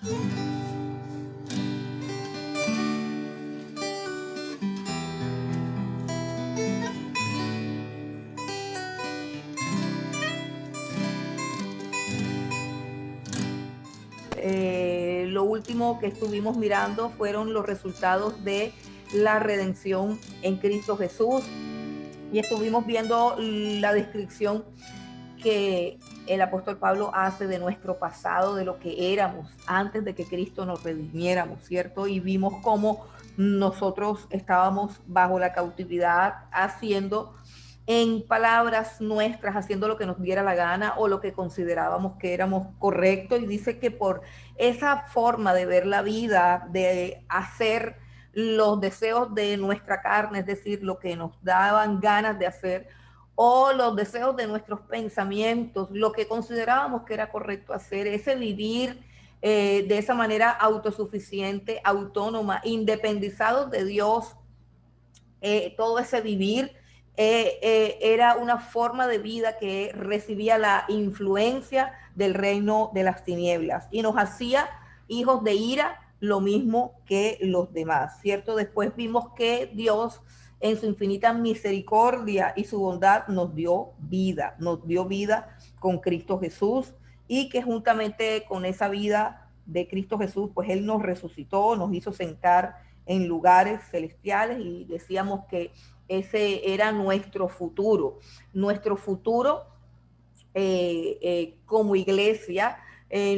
Lo último que estuvimos mirando fueron los resultados de la redención en Cristo Jesús y estuvimos viendo la descripción que el apóstol Pablo hace de nuestro pasado, de lo que éramos antes de que Cristo nos redimiéramos, ¿cierto? Y vimos cómo nosotros estábamos bajo la cautividad haciendo en palabras nuestras, haciendo lo que nos diera la gana o lo que considerábamos que éramos correcto. Y dice que por esa forma de ver la vida, de hacer los deseos de nuestra carne, es decir, lo que nos daban ganas de hacer, o los deseos de nuestros pensamientos, lo que considerábamos que era correcto hacer, ese vivir de esa manera autosuficiente, autónoma, independizados de Dios, todo ese vivir era una forma de vida que recibía la influencia del reino de las tinieblas y nos hacía hijos de ira, lo mismo que los demás, ¿cierto? Después vimos que Dios en su infinita misericordia y su bondad nos dio vida con Cristo Jesús, y que juntamente con esa vida de Cristo Jesús, pues Él nos resucitó, nos hizo sentar en lugares celestiales, y decíamos que ese era nuestro futuro como iglesia.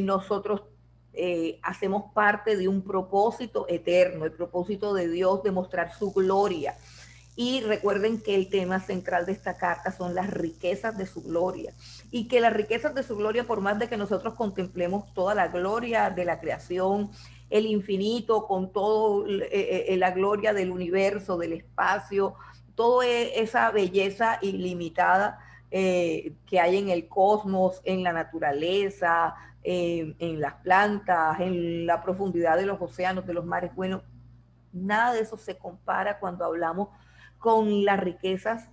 Nosotros hacemos parte de un propósito eterno, el propósito de Dios de mostrar su gloria. Y recuerden que el tema central de esta carta son las riquezas de su gloria, y que las riquezas de su gloria, por más de que nosotros contemplemos toda la gloria de la creación, el infinito, con todo la gloria del universo, del espacio, toda esa belleza ilimitada que hay en el cosmos, en la naturaleza, en las plantas, en la profundidad de los océanos, de los mares, bueno, nada de eso se compara cuando hablamos con las riquezas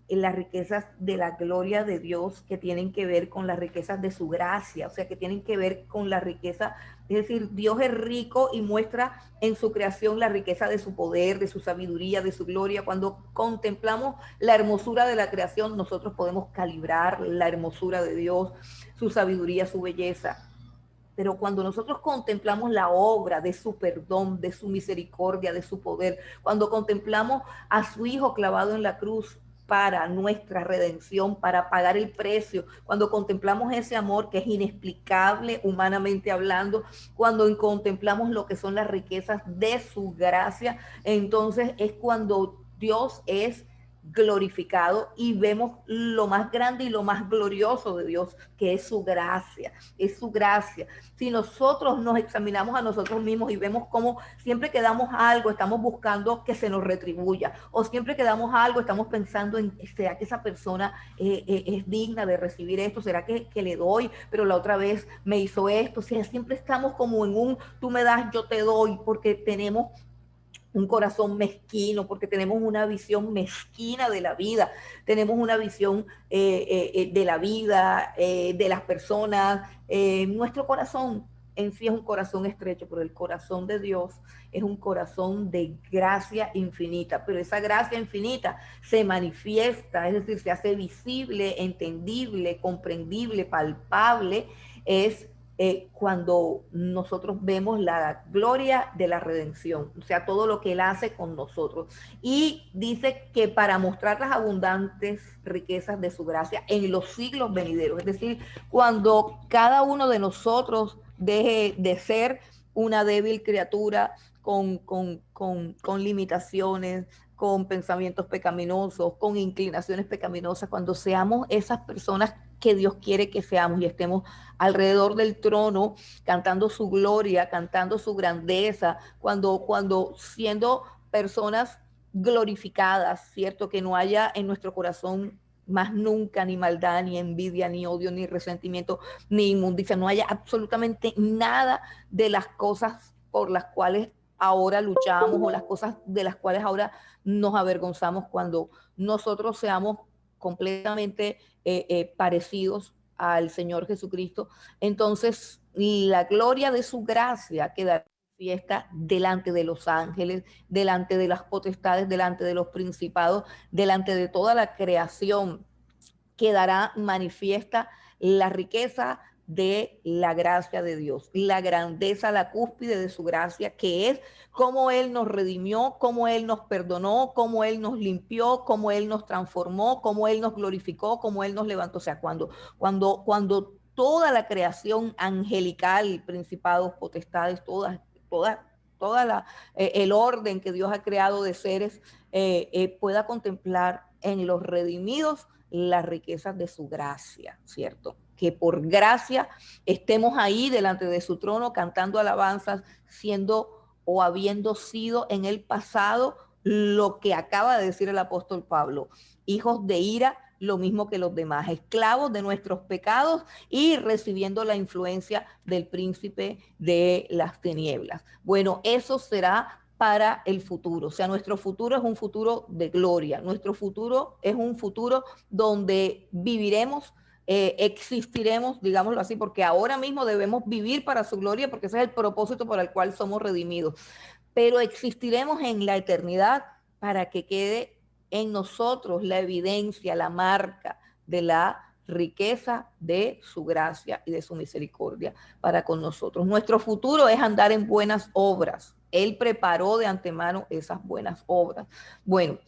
de la gloria de Dios, que tienen que ver con las riquezas de su gracia, o sea, que tienen que ver con la riqueza, es decir, Dios es rico y muestra en su creación la riqueza de su poder, de su sabiduría, de su gloria. Cuando contemplamos la hermosura de la creación, nosotros podemos calibrar la hermosura de Dios, su sabiduría, su belleza. Pero cuando nosotros contemplamos la obra de su perdón, de su misericordia, de su poder, cuando contemplamos a su Hijo clavado en la cruz para nuestra redención, para pagar el precio, cuando contemplamos ese amor que es inexplicable humanamente hablando, cuando contemplamos lo que son las riquezas de su gracia, entonces es cuando Dios es glorificado y vemos lo más grande y lo más glorioso de Dios, que es su gracia, es su gracia. Si nosotros nos examinamos a nosotros mismos y vemos cómo siempre que damos algo estamos buscando que se nos retribuya, o siempre que damos algo estamos pensando en, ¿será que esa persona es digna de recibir esto? ¿Será que le doy? Pero la otra vez me hizo esto. O sea, siempre estamos como en un tú me das, yo te doy, porque tenemos un corazón mezquino, porque tenemos una visión mezquina de la vida, tenemos una visión de la vida, de las personas. Nuestro corazón en sí es un corazón estrecho, pero el corazón de Dios es un corazón de gracia infinita, pero esa gracia infinita se manifiesta, es decir, se hace visible, entendible, comprendible, palpable, es cuando nosotros vemos la gloria de la redención, o sea, todo lo que Él hace con nosotros. Y dice que para mostrar las abundantes riquezas de su gracia en los siglos venideros, es decir, cuando cada uno de nosotros deje de ser una débil criatura con limitaciones, con pensamientos pecaminosos, con inclinaciones pecaminosas, cuando seamos esas personas que Dios quiere que seamos y estemos alrededor del trono cantando su gloria, cantando su grandeza, cuando siendo personas glorificadas, ¿cierto? Que no haya en nuestro corazón más nunca ni maldad, ni envidia, ni odio, ni resentimiento, ni inmundicia, no haya absolutamente nada de las cosas por las cuales ahora luchamos o las cosas de las cuales ahora nos avergonzamos, cuando nosotros seamos completamente parecidos al Señor Jesucristo. Entonces la gloria de su gracia quedará manifiesta delante de los ángeles, delante de las potestades, delante de los principados, delante de toda la creación. Quedará manifiesta la riqueza de la gracia de Dios, la grandeza, la cúspide de su gracia, que es cómo Él nos redimió, cómo Él nos perdonó, cómo Él nos limpió, cómo Él nos transformó, cómo Él nos glorificó, cómo Él nos levantó. O sea, cuando toda la creación angelical, principados, potestades, el orden que Dios ha creado de seres, pueda contemplar en los redimidos las riquezas de su gracia, ¿cierto? Que por gracia estemos ahí delante de su trono cantando alabanzas, siendo o habiendo sido en el pasado lo que acaba de decir el apóstol Pablo, hijos de ira, lo mismo que los demás, esclavos de nuestros pecados y recibiendo la influencia del príncipe de las tinieblas. Bueno, eso será para el futuro. O sea, nuestro futuro es un futuro de gloria. Nuestro futuro es un futuro donde viviremos, existiremos, digámoslo así, porque ahora mismo debemos vivir para su gloria, porque ese es el propósito por el cual somos redimidos. Pero existiremos en la eternidad para que quede en nosotros la evidencia, la marca de la riqueza de su gracia y de su misericordia para con nosotros. Nuestro futuro es andar en buenas obras. Él preparó de antemano esas buenas obras. Bueno,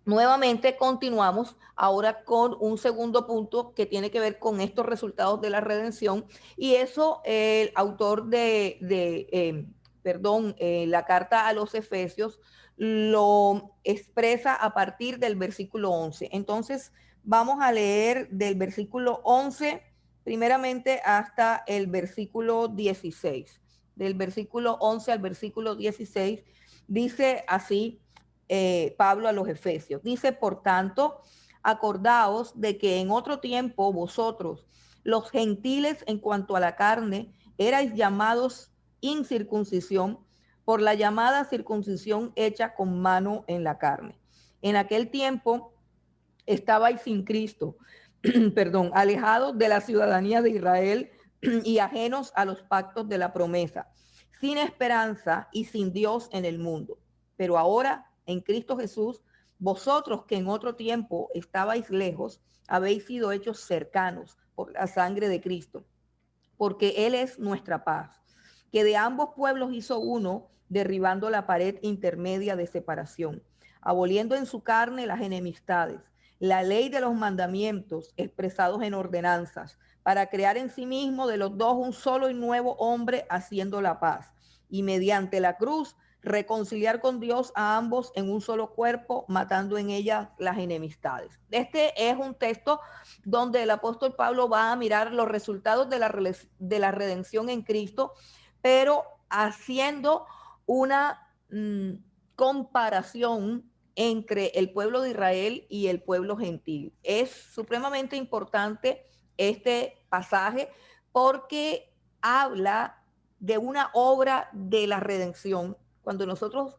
nuevamente continuamos ahora con un segundo punto que tiene que ver con estos resultados de la redención, y eso el autor la carta a los Efesios lo expresa a partir del versículo 11. Entonces vamos a leer del versículo 11 primeramente hasta el versículo 16. Del versículo 11 al versículo 16 dice así Pablo a los Efesios. Dice, por tanto, acordaos de que en otro tiempo vosotros, los gentiles en cuanto a la carne, erais llamados incircuncisión por la llamada circuncisión hecha con mano en la carne. En aquel tiempo estabais sin Cristo, perdón, alejados de la ciudadanía de Israel y ajenos a los pactos de la promesa, sin esperanza y sin Dios en el mundo. Pero ahora, en Cristo Jesús, vosotros que en otro tiempo estabais lejos, habéis sido hechos cercanos por la sangre de Cristo, porque Él es nuestra paz, que de ambos pueblos hizo uno, derribando la pared intermedia de separación, aboliendo en su carne las enemistades, la ley de los mandamientos expresados en ordenanzas, para crear en sí mismo de los dos un solo y nuevo hombre, haciendo la paz, y mediante la cruz reconciliar con Dios a ambos en un solo cuerpo, matando en ellas las enemistades. Este es un texto donde el apóstol Pablo va a mirar los resultados de la redención en Cristo, pero haciendo una comparación entre el pueblo de Israel y el pueblo gentil. Es supremamente importante este pasaje porque habla de una obra de la redención. Cuando nosotros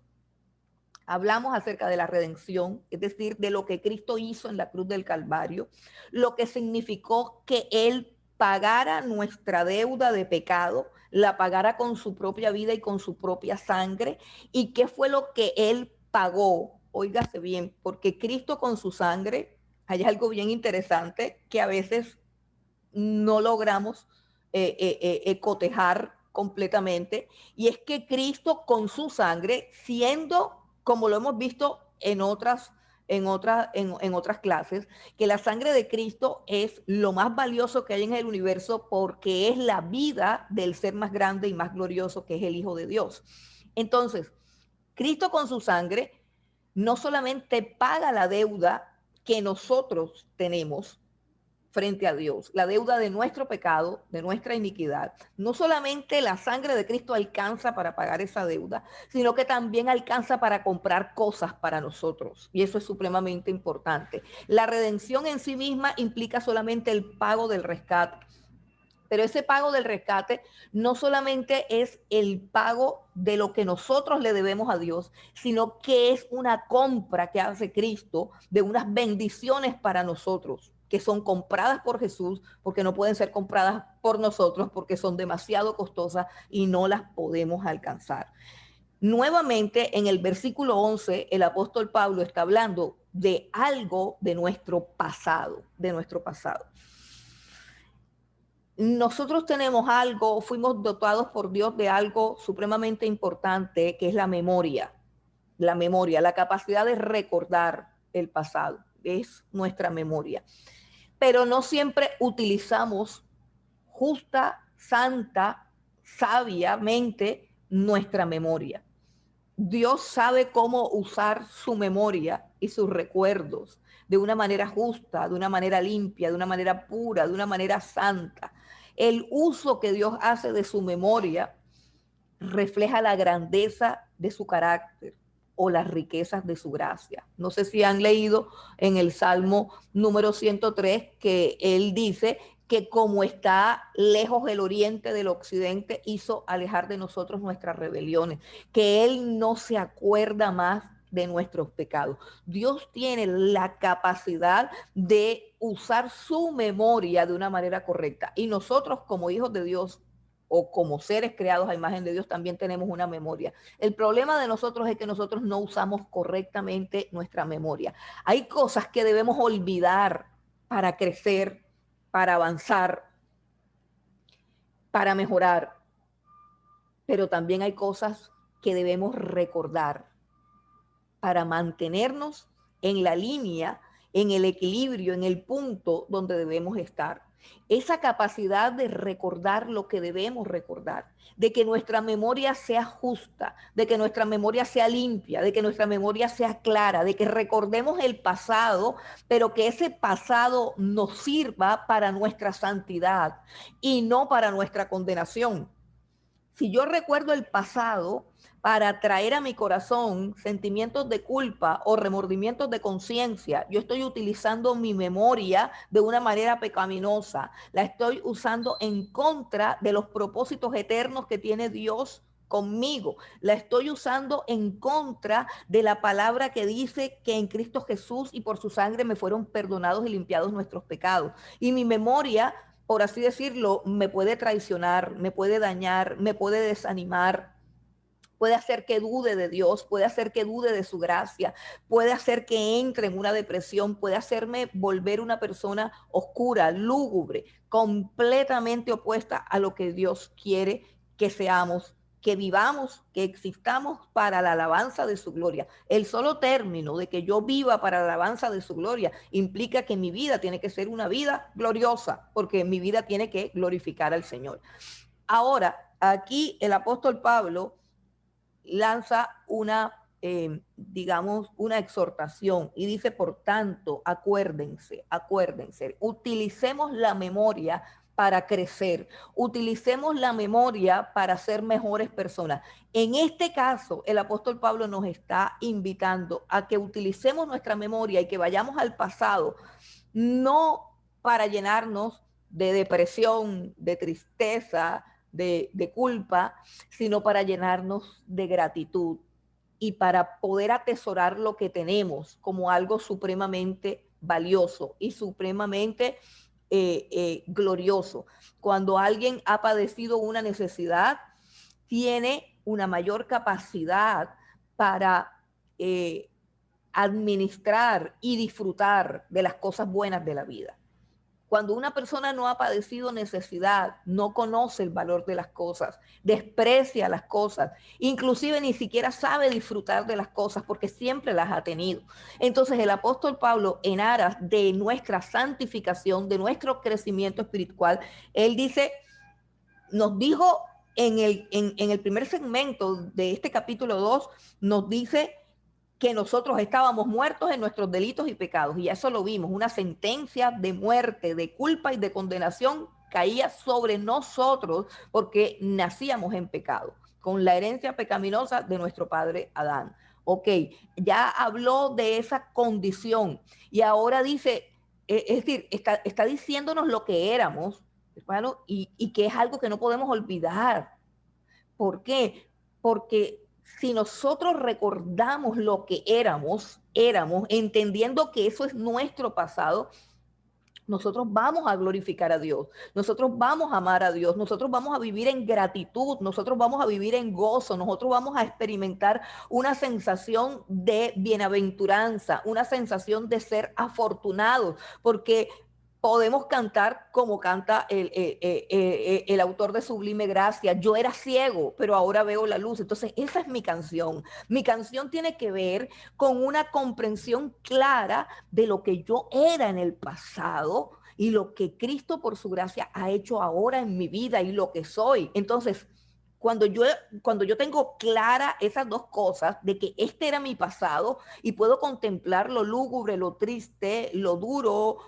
hablamos acerca de la redención, es decir, de lo que Cristo hizo en la cruz del Calvario, lo que significó que Él pagara nuestra deuda de pecado, la pagara con su propia vida y con su propia sangre. ¿Y qué fue lo que Él pagó? Óigase bien, porque Cristo con su sangre, hay algo bien interesante que a veces no logramos cotejar completamente, y es que Cristo con su sangre, siendo, como lo hemos visto en otras clases, que la sangre de Cristo es lo más valioso que hay en el universo porque es la vida del ser más grande y más glorioso, que es el Hijo de Dios. Entonces, Cristo con su sangre no solamente paga la deuda que nosotros tenemos frente a Dios, la deuda de nuestro pecado, de nuestra iniquidad. No solamente la sangre de Cristo alcanza para pagar esa deuda, sino que también alcanza para comprar cosas para nosotros. Y eso es supremamente importante. La redención en sí misma implica solamente el pago del rescate. Pero ese pago del rescate no solamente es el pago de lo que nosotros le debemos a Dios, sino que es una compra que hace Cristo de unas bendiciones para nosotros. que son compradas por Jesús, porque no pueden ser compradas por nosotros, porque son demasiado costosas y no las podemos alcanzar. Nuevamente, en el versículo 11, el apóstol Pablo está hablando de algo de nuestro pasado, de nuestro pasado. Nosotros tenemos algo, fuimos dotados por Dios de algo supremamente importante, que es la memoria, la capacidad de recordar el pasado, es nuestra memoria. Pero no siempre utilizamos justa, santa, sabiamente nuestra memoria. Dios sabe cómo usar su memoria y sus recuerdos de una manera justa, de una manera limpia, de una manera pura, de una manera santa. El uso que Dios hace de su memoria refleja la grandeza de su carácter o las riquezas de su gracia. No sé si han leído en el Salmo número 103 que él dice que como está lejos el oriente del occidente, hizo alejar de nosotros nuestras rebeliones, que él no se acuerda más de nuestros pecados. Dios tiene la capacidad de usar su memoria de una manera correcta y nosotros como hijos de Dios o como seres creados a imagen de Dios también tenemos una memoria. El problema de nosotros es que nosotros no usamos correctamente nuestra memoria. Hay cosas que debemos olvidar para crecer, para avanzar, para mejorar, pero también hay cosas que debemos recordar para mantenernos en la línea, en el equilibrio, en el punto donde debemos estar. Esa capacidad de recordar lo que debemos recordar, de que nuestra memoria sea justa, de que nuestra memoria sea limpia, de que nuestra memoria sea clara, de que recordemos el pasado, pero que ese pasado nos sirva para nuestra santidad y no para nuestra condenación. Si yo recuerdo el pasado para traer a mi corazón sentimientos de culpa o remordimientos de conciencia, yo estoy utilizando mi memoria de una manera pecaminosa. La estoy usando en contra de los propósitos eternos que tiene Dios conmigo. La estoy usando en contra de la palabra que dice que en Cristo Jesús y por su sangre me fueron perdonados y limpiados nuestros pecados. Y mi memoria, por así decirlo, me puede traicionar, me puede dañar, me puede desanimar, puede hacer que dude de Dios, puede hacer que dude de su gracia, puede hacer que entre en una depresión, puede hacerme volver una persona oscura, lúgubre, completamente opuesta a lo que Dios quiere que seamos, que vivamos, que existamos para la alabanza de su gloria. El solo término de que yo viva para la alabanza de su gloria implica que mi vida tiene que ser una vida gloriosa, porque mi vida tiene que glorificar al Señor. Ahora, aquí el apóstol Pablo lanza digamos, una exhortación y dice, por tanto, acuérdense, utilicemos la memoria para crecer, utilicemos la memoria para ser mejores personas. En este caso, el apóstol Pablo nos está invitando a que utilicemos nuestra memoria y que vayamos al pasado, no para llenarnos de depresión, de tristeza, de culpa, sino para llenarnos de gratitud y para poder atesorar lo que tenemos como algo supremamente valioso y supremamente glorioso. Cuando alguien ha padecido una necesidad, tiene una mayor capacidad para administrar y disfrutar de las cosas buenas de la vida. Cuando una persona no ha padecido necesidad, no conoce el valor de las cosas, desprecia las cosas, inclusive ni siquiera sabe disfrutar de las cosas porque siempre las ha tenido. Entonces el apóstol Pablo, en aras de nuestra santificación, de nuestro crecimiento espiritual, él dice, nos dijo en el primer segmento de este capítulo 2, nos dice que nosotros estábamos muertos en nuestros delitos y pecados. Y eso lo vimos, una sentencia de muerte, de culpa y de condenación caía sobre nosotros porque nacíamos en pecado, con la herencia pecaminosa de nuestro padre Adán. Ok, ya habló de esa condición y ahora dice, es decir, está diciéndonos lo que éramos, hermano, y que es algo que no podemos olvidar. ¿Por qué? Porque si nosotros recordamos lo que éramos, entendiendo que eso es nuestro pasado, nosotros vamos a glorificar a Dios, nosotros vamos a amar a Dios, nosotros vamos a vivir en gratitud, nosotros vamos a vivir en gozo, nosotros vamos a experimentar una sensación de bienaventuranza, una sensación de ser afortunados, porque podemos cantar como canta el autor de Sublime Gracia. Yo era ciego, pero ahora veo la luz. Entonces, esa es mi canción. Mi canción tiene que ver con una comprensión clara de lo que yo era en el pasado y lo que Cristo por su gracia ha hecho ahora en mi vida y lo que soy. Entonces, cuando yo, cuando yo tengo clara esas dos cosas, de que este era mi pasado y puedo contemplar lo lúgubre, lo triste, lo duro,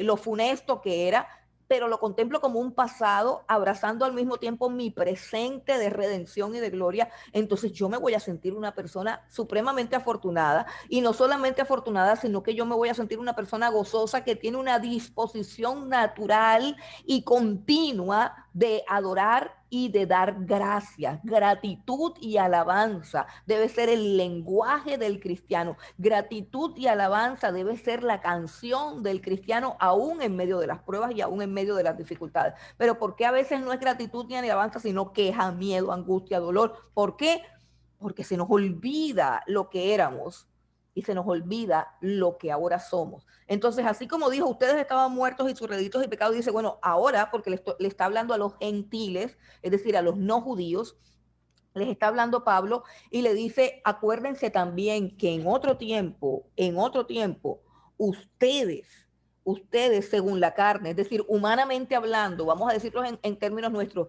lo funesto que era, pero lo contemplo como un pasado, abrazando al mismo tiempo mi presente de redención y de gloria, entonces yo me voy a sentir una persona supremamente afortunada, y no solamente afortunada, sino que yo me voy a sentir una persona gozosa que tiene una disposición natural y continua de adorar y de dar gracias. Gratitud y alabanza debe ser el lenguaje del cristiano. Gratitud y alabanza debe ser la canción del cristiano, aún en medio de las pruebas y aún en medio de las dificultades. Pero ¿por qué a veces no es gratitud ni alabanza, sino queja, miedo, angustia, dolor? ¿Por qué? Porque se nos olvida lo que éramos y se nos olvida lo que ahora somos. Entonces, así como dijo, ustedes estaban muertos y sus delitos y pecados, dice, bueno, ahora, porque le está hablando a los gentiles, es decir, a los no judíos, les está hablando Pablo y le dice, acuérdense también que en otro tiempo, ustedes según la carne, es decir, humanamente hablando, vamos a decirlo en términos nuestros,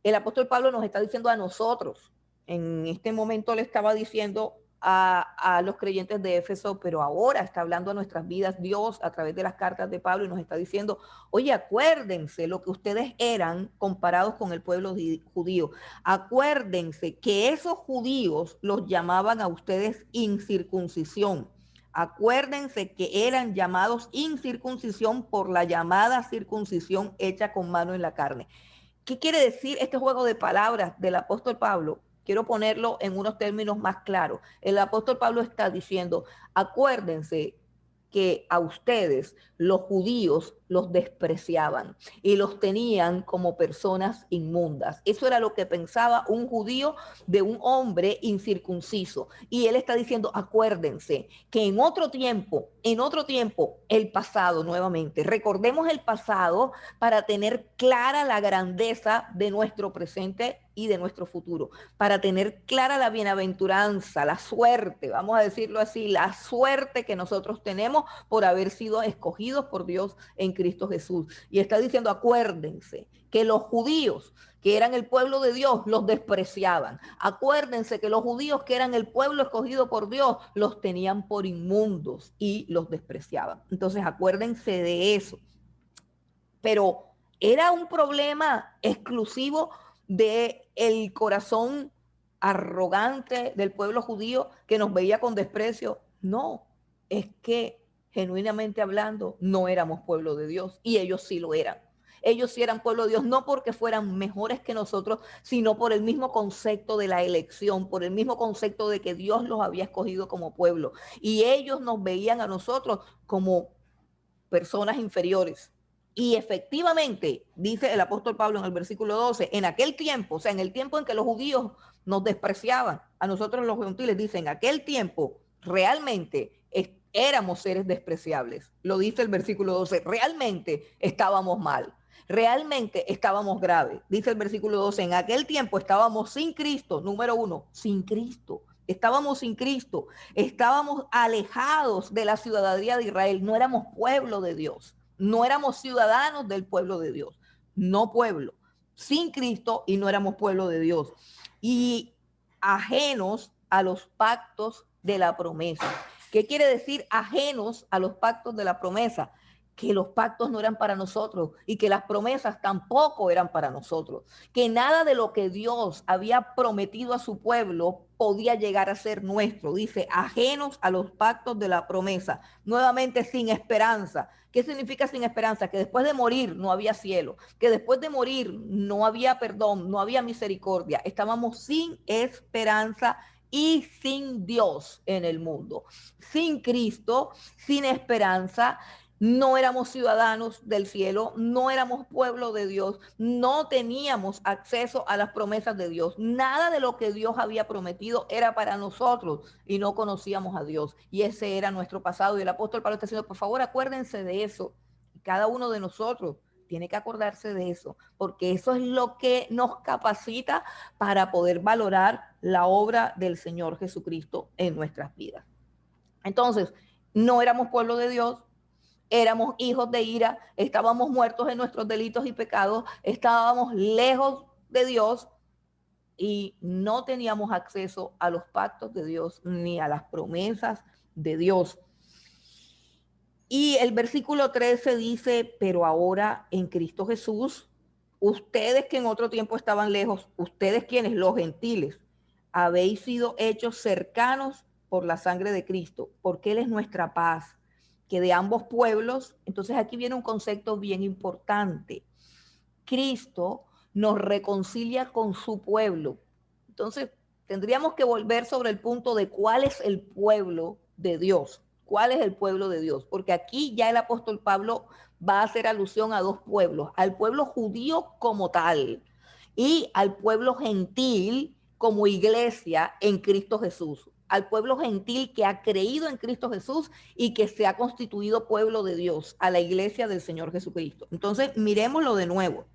el apóstol Pablo nos está diciendo a nosotros, en este momento le estaba diciendo a los creyentes de Éfeso, pero ahora está hablando a nuestras vidas Dios a través de las cartas de Pablo y nos está diciendo, oye, acuérdense lo que ustedes eran comparados con el pueblo judío. Acuérdense que esos judíos los llamaban a ustedes incircuncisión. Acuérdense que eran llamados incircuncisión por la llamada circuncisión hecha con mano en la carne. ¿Qué quiere decir este juego de palabras del apóstol Pablo? Quiero ponerlo en unos términos más claros. El apóstol Pablo está diciendo, acuérdense que a ustedes, los judíos, los despreciaban y los tenían como personas inmundas. Eso era lo que pensaba un judío de un hombre incircunciso. Y él está diciendo, acuérdense que en otro tiempo, el pasado nuevamente, recordemos el pasado para tener clara la grandeza de nuestro presente y de nuestro futuro, para tener clara la bienaventuranza, la suerte, vamos a decirlo así, la suerte que nosotros tenemos por haber sido escogidos por Dios en Cristo Jesús. Y está diciendo, acuérdense que los judíos que eran el pueblo de Dios, los despreciaban. Acuérdense que los judíos que eran el pueblo escogido por Dios, los tenían por inmundos y los despreciaban. Entonces, acuérdense de eso. Pero era un problema exclusivo de el corazón arrogante del pueblo judío que nos veía con desprecio. No, es que genuinamente hablando no éramos pueblo de Dios y ellos sí lo eran. Ellos sí eran pueblo de Dios, no porque fueran mejores que nosotros, sino por el mismo concepto de la elección, por el mismo concepto de que Dios los había escogido como pueblo. Y ellos nos veían a nosotros como personas inferiores. Y efectivamente, dice el apóstol Pablo en el versículo 12, en aquel tiempo, o sea, en el tiempo en que los judíos nos despreciaban, a nosotros los gentiles, dice, en aquel tiempo realmente éramos seres despreciables. Lo dice el versículo 12, realmente estábamos mal. Realmente estábamos graves. Dice el versículo 12, en aquel tiempo estábamos sin Cristo, número uno, sin Cristo. Estábamos sin Cristo, estábamos alejados de la ciudadanía de Israel, no éramos pueblo de Dios, no éramos ciudadanos del pueblo de Dios, no pueblo, sin Cristo y no éramos pueblo de Dios. Y ajenos a los pactos de la promesa. ¿Qué quiere decir ajenos a los pactos de la promesa? Que los pactos no eran para nosotros y que las promesas tampoco eran para nosotros, que nada de lo que Dios había prometido a su pueblo podía llegar a ser nuestro. Dice, ajenos a los pactos de la promesa, nuevamente sin esperanza. ¿Qué significa sin esperanza? Que después de morir no había cielo, que después de morir no había perdón, no había misericordia. Estábamos sin esperanza y sin Dios en el mundo, sin Cristo, sin esperanza. no éramos ciudadanos del cielo, no éramos pueblo de Dios, no teníamos acceso a las promesas de Dios. Nada de lo que Dios había prometido era para nosotros y no conocíamos a Dios. Y ese era nuestro pasado. Y el apóstol Pablo está diciendo, por favor, acuérdense de eso. Y cada uno de nosotros tiene que acordarse de eso, porque eso es lo que nos capacita para poder valorar la obra del Señor Jesucristo en nuestras vidas. Entonces, no éramos pueblo de Dios, éramos hijos de ira, estábamos muertos en nuestros delitos y pecados, estábamos lejos de Dios y no teníamos acceso a los pactos de Dios ni a las promesas de Dios. Y el versículo 13 dice, pero ahora en Cristo Jesús, ustedes que en otro tiempo estaban lejos, ustedes quienes, los gentiles, habéis sido hechos cercanos por la sangre de Cristo, porque Él es nuestra paz, que de ambos pueblos, entonces aquí viene un concepto bien importante. Cristo nos reconcilia con su pueblo. Entonces, tendríamos que volver sobre el punto de cuál es el pueblo de Dios. ¿Cuál es el pueblo de Dios? Porque aquí ya el apóstol Pablo va a hacer alusión a dos pueblos, al pueblo judío como tal y al pueblo gentil como iglesia en Cristo Jesús, al pueblo gentil que ha creído en Cristo Jesús y que se ha constituido pueblo de Dios, a la iglesia del Señor Jesucristo. Entonces, miremoslo de nuevo.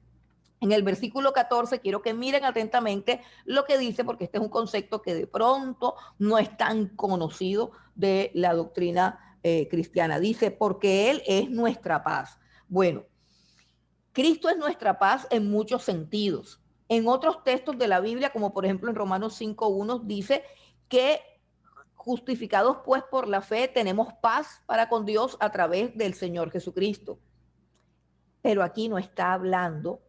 En el versículo 14, quiero que miren atentamente lo que dice, porque este es un concepto que de pronto no es tan conocido de la doctrina cristiana. Dice, porque Él es nuestra paz. Bueno, Cristo es nuestra paz en muchos sentidos. En otros textos de la Biblia, como por ejemplo en Romanos 5:1, dice que justificados pues por la fe tenemos paz para con Dios a través del Señor Jesucristo. Pero aquí no está hablando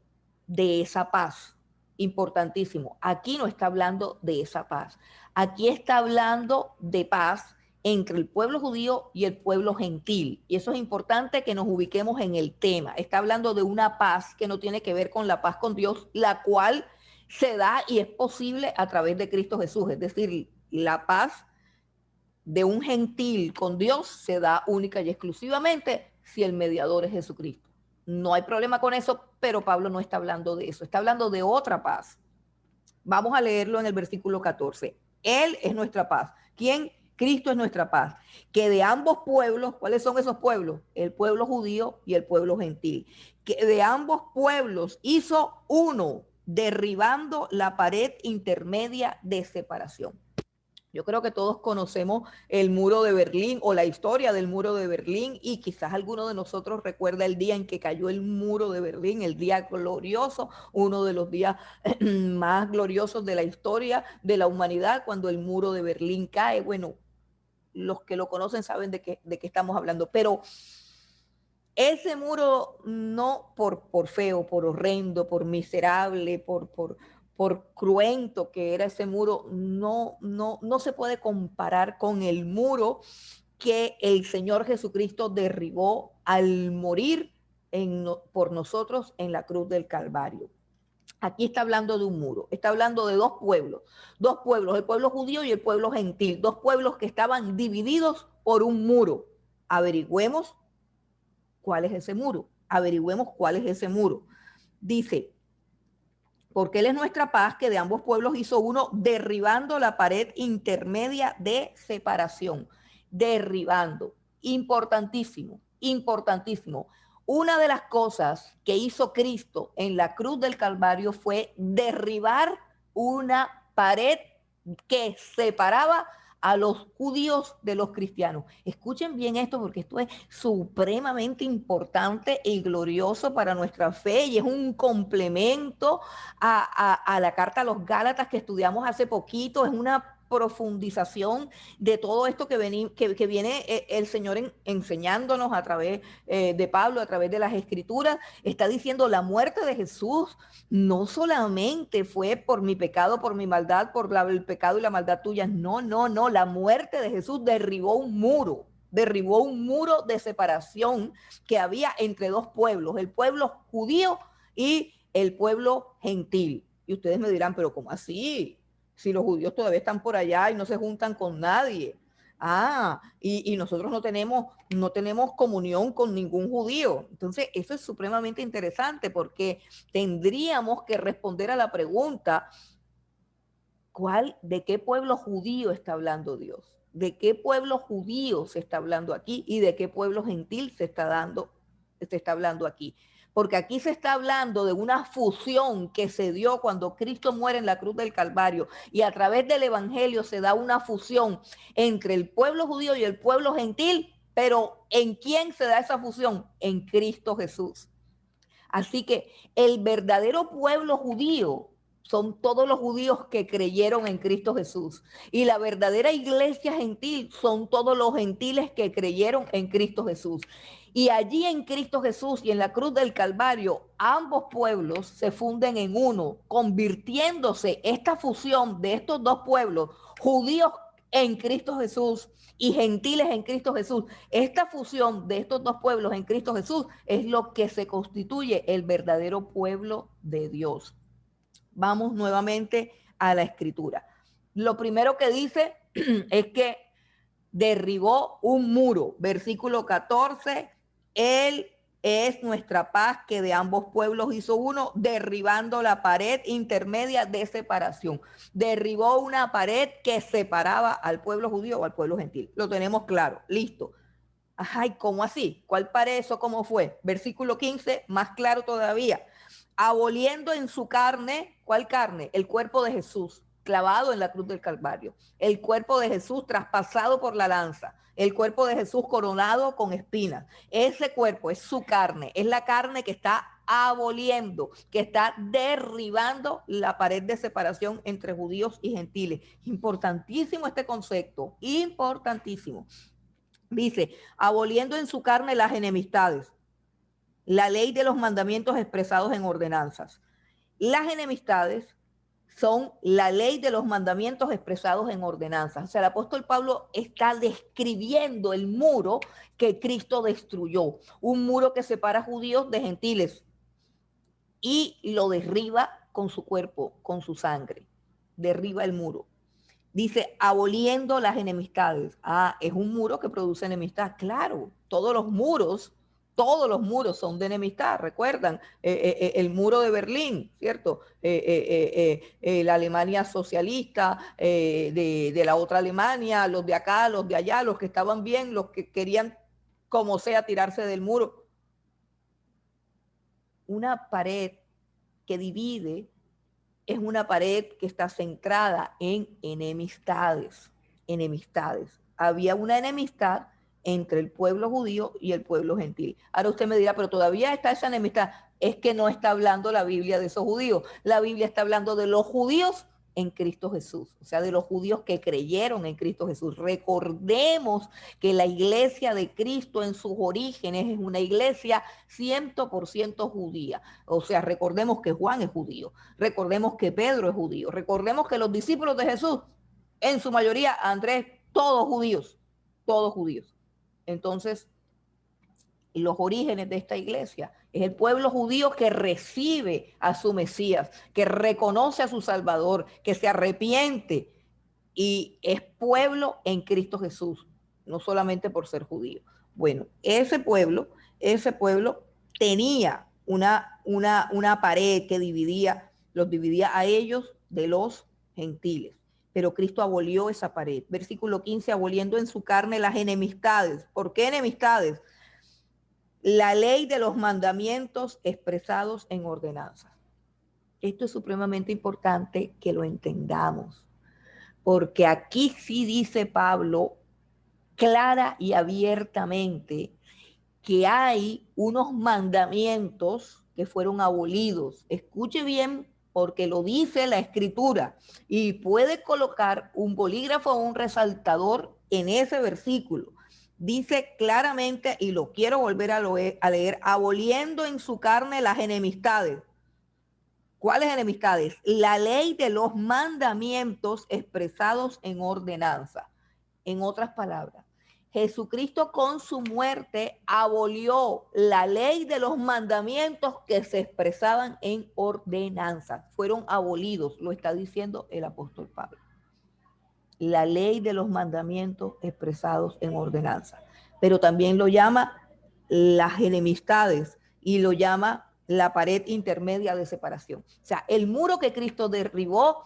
de esa paz. Importantísimo. Aquí no está hablando de esa paz. Aquí está hablando de paz entre el pueblo judío y el pueblo gentil. Y eso es importante que nos ubiquemos en el tema. Está hablando de una paz que no tiene que ver con la paz con Dios, la cual se da y es posible a través de Cristo Jesús. Es decir, la paz de un gentil con Dios se da única y exclusivamente si el mediador es Jesucristo. No hay problema con eso, pero Pablo no está hablando de eso, está hablando de otra paz. Vamos a leerlo en el versículo 14. Él es nuestra paz. ¿Quién? Cristo es nuestra paz. Que de ambos pueblos, ¿cuáles son esos pueblos? El pueblo judío y el pueblo gentil. Que de ambos pueblos hizo uno, derribando la pared intermedia de separación. Yo creo que todos conocemos el muro de Berlín o la historia del muro de Berlín y quizás alguno de nosotros recuerda el día en que cayó el muro de Berlín, el día glorioso, uno de los días más gloriosos de la historia de la humanidad, cuando el muro de Berlín cae. Bueno, los que lo conocen saben de qué estamos hablando, pero ese muro no por feo, por horrendo, por miserable, por cruento que era ese muro, no se puede comparar con el muro que el Señor Jesucristo derribó al morir por nosotros en la cruz del Calvario. Aquí está hablando de un muro, está hablando de dos pueblos, el pueblo judío y el pueblo gentil, dos pueblos que estaban divididos por un muro. Averigüemos cuál es ese muro, averigüemos cuál es ese muro. Dice, porque Él es nuestra paz, que de ambos pueblos hizo uno, derribando la pared intermedia de separación. Derribando. Importantísimo, importantísimo. Una de las cosas que hizo Cristo en la cruz del Calvario fue derribar una pared que separaba a los judíos de los cristianos. Escuchen bien esto porque esto es supremamente importante y glorioso para nuestra fe y es un complemento a la carta a los Gálatas que estudiamos hace poquito, es una profundización de todo esto que viene el Señor enseñándonos a través de Pablo, a través de las Escrituras. Está diciendo la muerte de Jesús no solamente fue por mi pecado, por mi maldad, por el pecado y la maldad tuya. No, no, no. La muerte de Jesús derribó un muro de separación que había entre dos pueblos, el pueblo judío y el pueblo gentil. Y ustedes me dirán, pero ¿cómo así? Si los judíos todavía están por allá y no se juntan con nadie. Y nosotros no tenemos comunión con ningún judío. Entonces, eso es supremamente interesante porque tendríamos que responder a la pregunta, ¿de qué pueblo judío está hablando Dios? ¿De qué pueblo judío se está hablando aquí? ¿Y de qué pueblo gentil se está hablando aquí? Porque aquí se está hablando de una fusión que se dio cuando Cristo muere en la cruz del Calvario, y a través del Evangelio se da una fusión entre el pueblo judío y el pueblo gentil. Pero ¿en quién se da esa fusión? En Cristo Jesús. Así que el verdadero pueblo judío son todos los judíos que creyeron en Cristo Jesús. Y la verdadera iglesia gentil son todos los gentiles que creyeron en Cristo Jesús. Y allí en Cristo Jesús y en la cruz del Calvario, ambos pueblos se funden en uno, convirtiéndose esta fusión de estos dos pueblos, judíos en Cristo Jesús y gentiles en Cristo Jesús. Esta fusión de estos dos pueblos en Cristo Jesús es lo que se constituye el verdadero pueblo de Dios. Vamos nuevamente a la escritura. Lo primero que dice es que derribó un muro. Versículo 14, Él es nuestra paz, que de ambos pueblos hizo uno, derribando la pared intermedia de separación. Derribó una pared que separaba al pueblo judío o al pueblo gentil. Lo tenemos claro, listo. Ay, ¿cómo así? ¿Cuál pared eso? ¿Cómo fue? Versículo 15, más claro todavía. Aboliendo en su carne, ¿cuál carne? El cuerpo de Jesús, clavado en la cruz del Calvario. El cuerpo de Jesús traspasado por la lanza. El cuerpo de Jesús coronado con espinas. Ese cuerpo es su carne, es la carne que está aboliendo, que está derribando la pared de separación entre judíos y gentiles. Importantísimo este concepto, importantísimo. Dice, aboliendo en su carne las enemistades, la ley de los mandamientos expresados en ordenanzas. Las enemistades son la ley de los mandamientos expresados en ordenanzas. O sea, el apóstol Pablo está describiendo el muro que Cristo destruyó, un muro que separa judíos de gentiles, y lo derriba con su cuerpo, con su sangre. Derriba el muro. Dice, aboliendo las enemistades. Es un muro que produce enemistad. Claro, todos los muros son de enemistad. Recuerdan el muro de Berlín, ¿cierto? La Alemania socialista, de la otra Alemania, los de acá, los de allá, los que estaban bien, los que querían como sea tirarse del muro. Una pared que divide es una pared que está centrada en enemistades. Había una enemistad entre el pueblo judío y el pueblo gentil. Ahora usted me dirá, pero todavía está esa enemistad. Es que no está hablando la Biblia de esos judíos. La Biblia está hablando de los judíos en Cristo Jesús, o sea, de los judíos que creyeron en Cristo Jesús. Recordemos que la iglesia de Cristo en sus orígenes es una iglesia 100% judía. O sea, recordemos que Juan es judío, recordemos que Pedro es judío, recordemos que los discípulos de Jesús, en su mayoría, Andrés, todos judíos, todos judíos. Entonces, los orígenes de esta iglesia es el pueblo judío que recibe a su Mesías, que reconoce a su Salvador, que se arrepiente y es pueblo en Cristo Jesús, no solamente por ser judío. Bueno, ese pueblo tenía una pared que los dividía a ellos de los gentiles. Pero Cristo abolió esa pared. Versículo 15, aboliendo en su carne las enemistades. ¿Por qué enemistades? La ley de los mandamientos expresados en ordenanzas. Esto es supremamente importante que lo entendamos, porque aquí sí dice Pablo clara y abiertamente que hay unos mandamientos que fueron abolidos. Escuche bien, porque lo dice la escritura, y puede colocar un bolígrafo o un resaltador en ese versículo. Dice claramente, y lo quiero volver a leer, aboliendo en su carne las enemistades. ¿Cuáles enemistades? La ley de los mandamientos expresados en ordenanza. En otras palabras, Jesucristo con su muerte abolió la ley de los mandamientos que se expresaban en ordenanzas. Fueron abolidos, lo está diciendo el apóstol Pablo. la ley de los mandamientos expresados en ordenanza. Pero también lo llama las enemistades y lo llama la pared intermedia de separación. O sea, el muro que Cristo derribó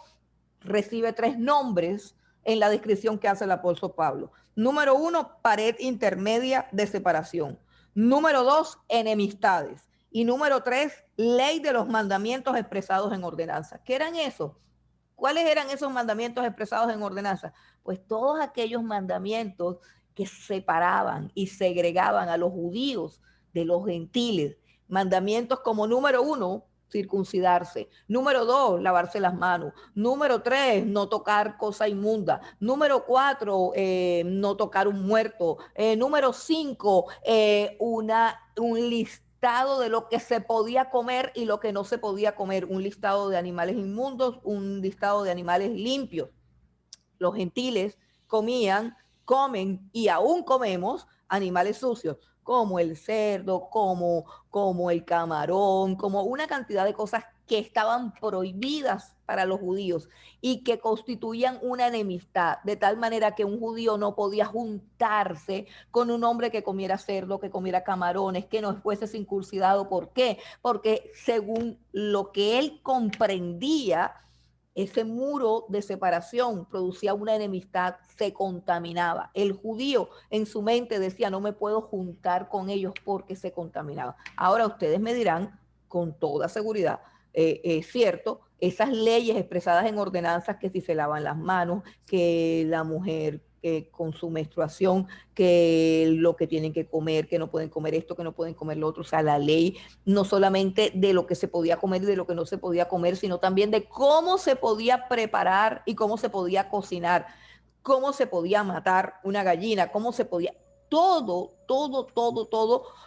recibe 3 nombres en la descripción que hace el apóstol Pablo. Número 1, pared intermedia de separación. Número 2, enemistades. Y número 3, ley de los mandamientos expresados en ordenanza. ¿Qué eran esos? ¿Cuáles eran esos mandamientos expresados en ordenanza? Pues todos aquellos mandamientos que separaban y segregaban a los judíos de los gentiles. Mandamientos como número 1, circuncidarse. Número 2, lavarse las manos. Número 3, no tocar cosa inmunda. Número 4, no tocar un muerto. Número 5, un listado de lo que se podía comer y lo que no se podía comer. Un listado de animales inmundos, un listado de animales limpios. Los gentiles comen y aún comemos animales sucios, como el cerdo, como el camarón, como una cantidad de cosas que estaban prohibidas para los judíos y que constituían una enemistad, de tal manera que un judío no podía juntarse con un hombre que comiera cerdo, que comiera camarones, que no fuese circuncidado. ¿Por qué? Porque según lo que él comprendía, ese muro de separación producía una enemistad, se contaminaba. El judío en su mente decía, no me puedo juntar con ellos porque se contaminaba. Ahora ustedes me dirán con toda seguridad, es cierto, esas leyes expresadas en ordenanzas, que si se lavan las manos, que la mujer con su menstruación, que lo que tienen que comer, que no pueden comer esto, que no pueden comer lo otro, o sea, la ley no solamente de lo que se podía comer y de lo que no se podía comer, sino también de cómo se podía preparar y cómo se podía cocinar, cómo se podía matar una gallina, cómo se podía, todo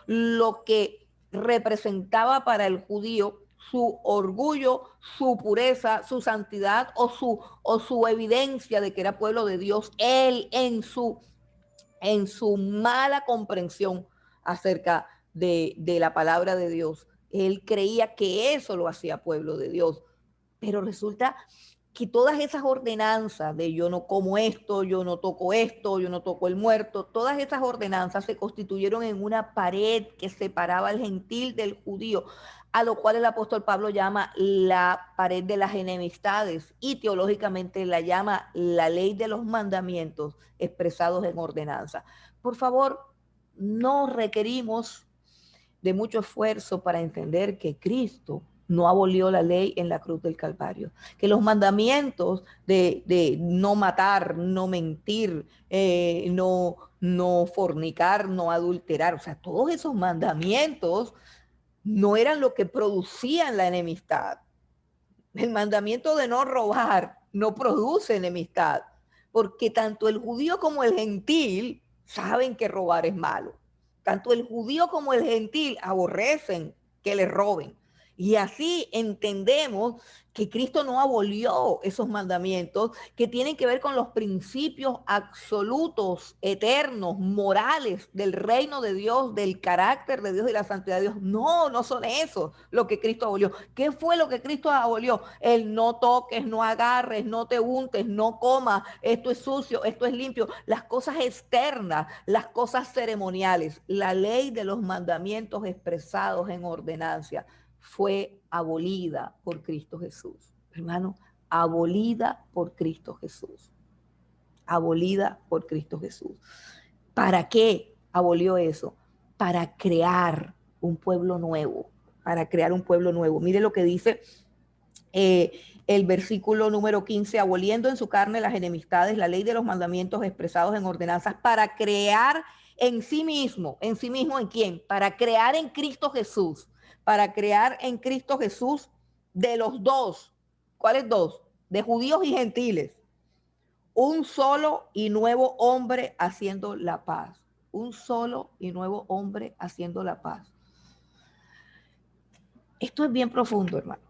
lo que representaba para el judío su orgullo, su pureza, su santidad o su evidencia de que era pueblo de Dios, él en su mala comprensión acerca de la palabra de Dios, él creía que eso lo hacía pueblo de Dios. Pero resulta que todas esas ordenanzas de yo no como esto, yo no toco esto, yo no toco el muerto, todas esas ordenanzas se constituyeron en una pared que separaba al gentil del judío, a lo cual el apóstol Pablo llama la pared de las enemistades y teológicamente la llama la ley de los mandamientos expresados en ordenanza. Por favor, no requerimos de mucho esfuerzo para entender que Cristo no abolió la ley en la cruz del Calvario, que los mandamientos de no matar, no mentir, no fornicar, no adulterar, o sea, todos esos mandamientos no eran lo que producían la enemistad. El mandamiento de no robar no produce enemistad, porque tanto el judío como el gentil saben que robar es malo. Tanto el judío como el gentil aborrecen que les roben. Y así entendemos que Cristo no abolió esos mandamientos que tienen que ver con los principios absolutos, eternos, morales del reino de Dios, del carácter de Dios y la santidad de Dios. No, no son esos lo que Cristo abolió. ¿Qué fue lo que Cristo abolió? El no toques, no agarres, no te untes, no comas, esto es sucio, esto es limpio. Las cosas externas, las cosas ceremoniales, la ley de los mandamientos expresados en ordenancia fue abolida por Cristo Jesús. Hermano, abolida por Cristo Jesús. Abolida por Cristo Jesús. ¿Para qué abolió eso? Para crear un pueblo nuevo, para crear un pueblo nuevo. Mire lo que dice el versículo número 15, aboliendo en su carne las enemistades, la ley de los mandamientos expresados en ordenanzas, para crear en sí mismo, ¿en quién? Para crear en Cristo Jesús, para crear en Cristo Jesús de los dos. ¿Cuáles dos? De judíos y gentiles. Un solo y nuevo hombre haciendo la paz. Un solo y nuevo hombre haciendo la paz. Esto es bien profundo, hermano.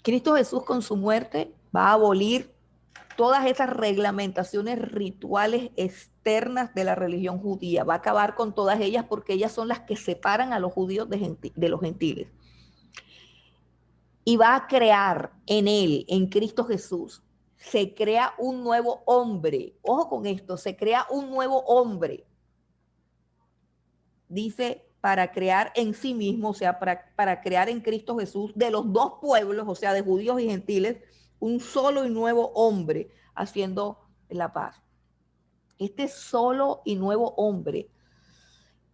Cristo Jesús con su muerte va a abolir todas esas reglamentaciones rituales externas de la religión judía. Va a acabar con todas ellas porque ellas son las que separan a los judíos de los gentiles. Y va a crear en él, en Cristo Jesús, se crea un nuevo hombre. Ojo con esto, se crea un nuevo hombre. Dice, para crear en sí mismo, o sea, para crear en Cristo Jesús, de los dos pueblos, o sea, de judíos y gentiles, un solo y nuevo hombre haciendo la paz. Este solo y nuevo hombre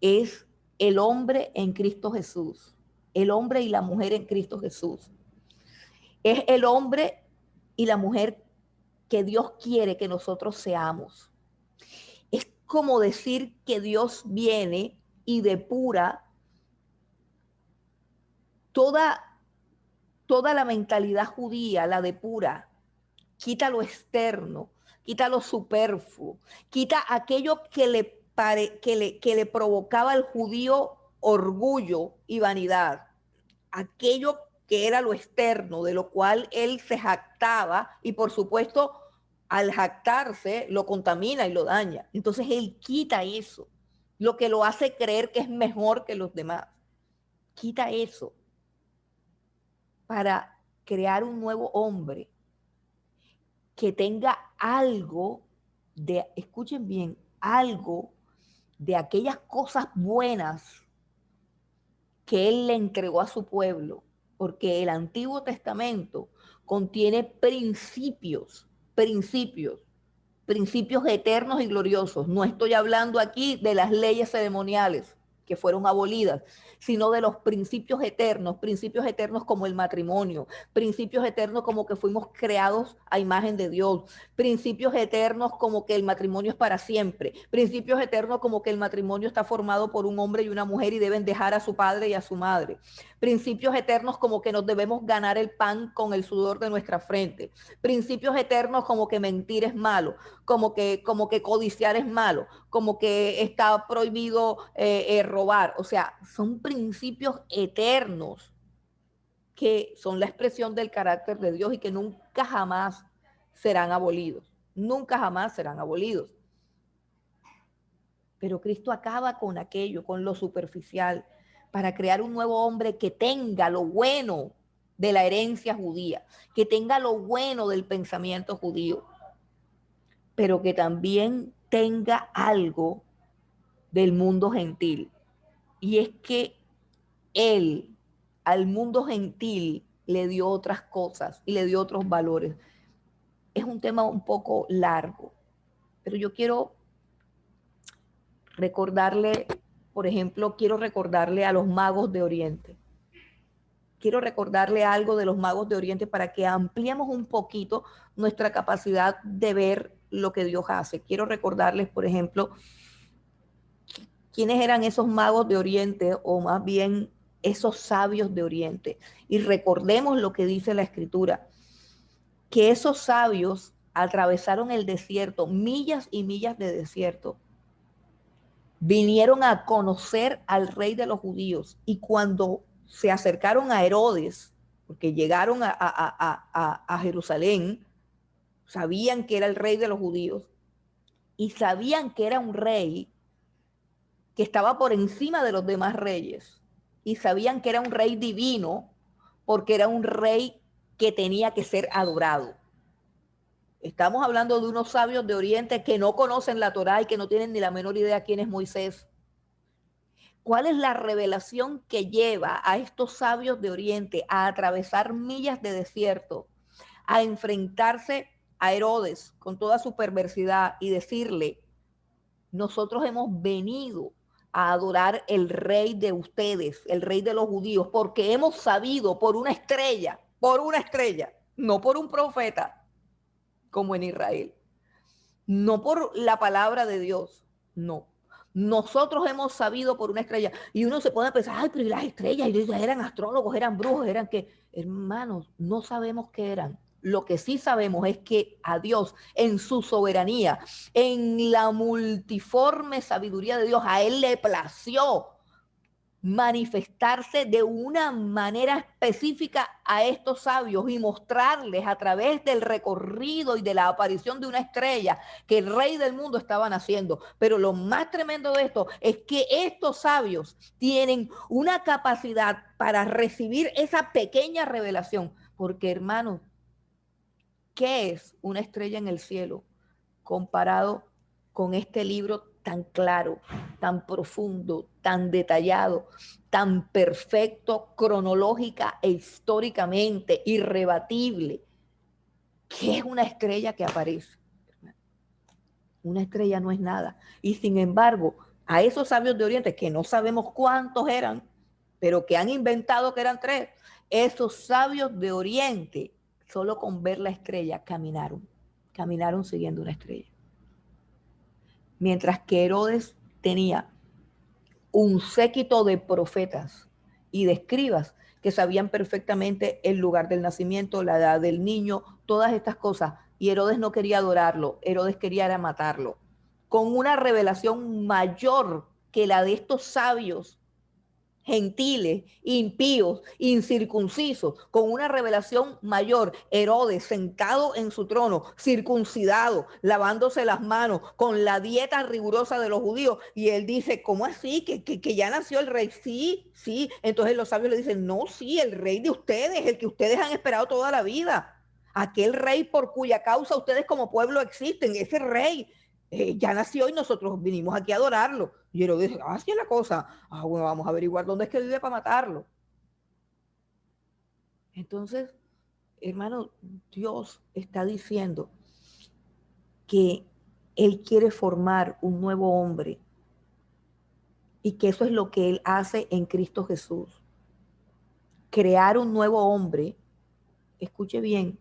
es el hombre en Cristo Jesús, el hombre y la mujer en Cristo Jesús. Es el hombre y la mujer que Dios quiere que nosotros seamos. Es como decir que Dios viene y depura toda la mentalidad judía, la depura, quita lo externo, quita lo superfluo, quita aquello que le provocaba al judío orgullo y vanidad, aquello que era lo externo, de lo cual él se jactaba y por supuesto al jactarse lo contamina y lo daña. Entonces él quita eso, lo que lo hace creer que es mejor que los demás. Quita eso para crear un nuevo hombre que tenga algo de, escuchen bien, algo de aquellas cosas buenas que él le entregó a su pueblo, porque el Antiguo Testamento contiene principios eternos y gloriosos. No estoy hablando aquí de las leyes ceremoniales que fueron abolidas, sino de los principios eternos como el matrimonio, principios eternos como que fuimos creados a imagen de Dios, principios eternos como que el matrimonio es para siempre, principios eternos como que el matrimonio está formado por un hombre y una mujer y deben dejar a su padre y a su madre, principios eternos como que nos debemos ganar el pan con el sudor de nuestra frente, principios eternos como que mentir es malo, como que codiciar es malo, como que está prohibido robar. O sea, son principios eternos que son la expresión del carácter de Dios y que nunca jamás serán abolidos. Nunca jamás serán abolidos. Pero Cristo acaba con aquello, con lo superficial, para crear un nuevo hombre que tenga lo bueno de la herencia judía, que tenga lo bueno del pensamiento judío, pero que también tenga algo del mundo gentil. Y es que él al mundo gentil le dio otras cosas y le dio otros valores. Es un tema un poco largo, pero yo quiero recordarle, por ejemplo, quiero recordarle a los magos de Oriente. Quiero recordarle algo de los magos de Oriente para que ampliemos un poquito nuestra capacidad de ver lo que Dios hace. Quiero recordarles, por ejemplo, quiénes eran esos magos de Oriente, o más bien esos sabios de Oriente. Y recordemos lo que dice la Escritura, que esos sabios atravesaron el desierto, millas y millas de desierto, vinieron a conocer al rey de los judíos, y cuando se acercaron a Herodes, porque llegaron a Jerusalén, sabían que era el rey de los judíos, y sabían que era un rey que estaba por encima de los demás reyes, y sabían que era un rey divino porque era un rey que tenía que ser adorado. Estamos hablando de unos sabios de Oriente que no conocen la Torá y que no tienen ni la menor idea quién es Moisés. ¿Cuál es la revelación que lleva a estos sabios de Oriente a atravesar millas de desierto, a enfrentarse a Herodes con toda su perversidad y decirle: nosotros hemos venido a adorar el rey de ustedes, el rey de los judíos, porque hemos sabido por una estrella, no por un profeta como en Israel, no por la palabra de Dios, no. Nosotros hemos sabido por una estrella. Y uno se pone a pensar: ay, pero ¿y las estrellas? Y eran astrólogos, eran brujos, eran que, hermanos, no sabemos qué eran. Lo que sí sabemos es que a Dios, en su soberanía, en la multiforme sabiduría de Dios, a Él le plació manifestarse de una manera específica a estos sabios y mostrarles a través del recorrido y de la aparición de una estrella que el rey del mundo estaba naciendo. Pero lo más tremendo de esto es que estos sabios tienen una capacidad para recibir esa pequeña revelación, porque, hermanos, ¿qué es una estrella en el cielo comparado con este libro tan claro, tan profundo, tan detallado, tan perfecto cronológica e históricamente, irrebatible? ¿Qué es una estrella que aparece? Una estrella no es nada. Y sin embargo, a esos sabios de Oriente, que no sabemos cuántos eran, pero que han inventado que eran 3, esos sabios de Oriente, solo con ver la estrella, caminaron siguiendo una estrella. Mientras que Herodes tenía un séquito de profetas y de escribas que sabían perfectamente el lugar del nacimiento, la edad del niño, todas estas cosas. Y Herodes no quería adorarlo, Herodes quería era matarlo. Con una revelación mayor que la de estos sabios gentiles, impíos, incircuncisos, con una revelación mayor. Herodes sentado en su trono, circuncidado, lavándose las manos, con la dieta rigurosa de los judíos. Y él dice, ¿cómo así? ¿Que ya nació el rey? Sí, sí. Entonces los sabios le dicen, no, sí, el rey de ustedes, el que ustedes han esperado toda la vida. Aquel rey por cuya causa ustedes como pueblo existen, ese rey ya nació y nosotros vinimos aquí a adorarlo. Y Herodes dice, así es la cosa. Bueno, vamos a averiguar dónde es que vive para matarlo. Entonces, hermano, Dios está diciendo que Él quiere formar un nuevo hombre y que eso es lo que Él hace en Cristo Jesús. Crear un nuevo hombre, escuche bien,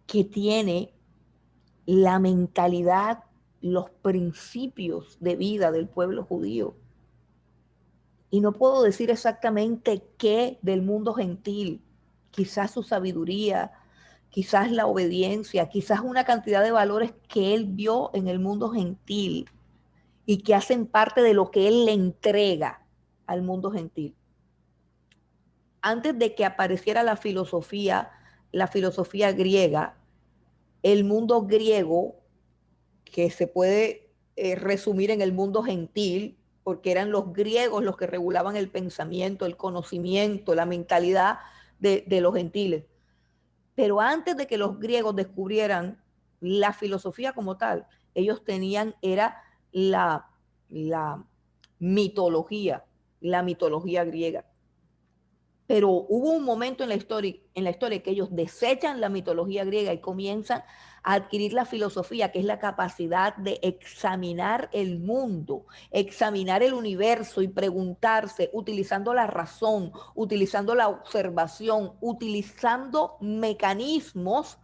que tiene la mentalidad, los principios de vida del pueblo judío. Y no puedo decir exactamente qué del mundo gentil, quizás su sabiduría, quizás la obediencia, quizás una cantidad de valores que él vio en el mundo gentil y que hacen parte de lo que él le entrega al mundo gentil. Antes de que apareciera la filosofía griega, el mundo griego, que se puede resumir en el mundo gentil, porque eran los griegos los que regulaban el pensamiento, el conocimiento, la mentalidad de los gentiles. Pero antes de que los griegos descubrieran la filosofía como tal, ellos tenían, era la la mitología griega. Pero hubo un momento en la historia que ellos desechan la mitología griega y comienzan a adquirir la filosofía, que es la capacidad de examinar el mundo, examinar el universo y preguntarse, utilizando la razón, utilizando la observación, utilizando mecanismos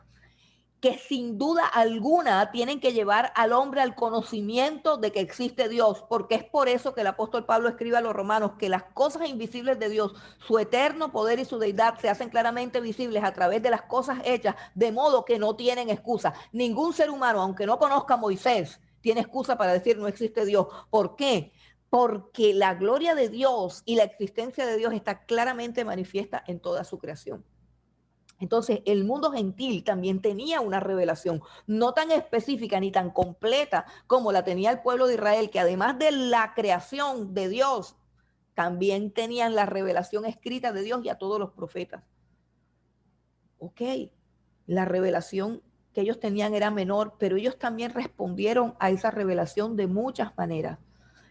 que sin duda alguna tienen que llevar al hombre al conocimiento de que existe Dios, porque es por eso que el apóstol Pablo escribe a los romanos que las cosas invisibles de Dios, su eterno poder y su deidad se hacen claramente visibles a través de las cosas hechas, de modo que no tienen excusa. Ningún ser humano, aunque no conozca a Moisés, tiene excusa para decir no existe Dios. ¿Por qué? Porque la gloria de Dios y la existencia de Dios está claramente manifiesta en toda su creación. Entonces, el mundo gentil también tenía una revelación, no tan específica ni tan completa como la tenía el pueblo de Israel, que además de la creación de Dios, también tenían la revelación escrita de Dios y a todos los profetas. Ok, la revelación que ellos tenían era menor, pero ellos también respondieron a esa revelación de muchas maneras.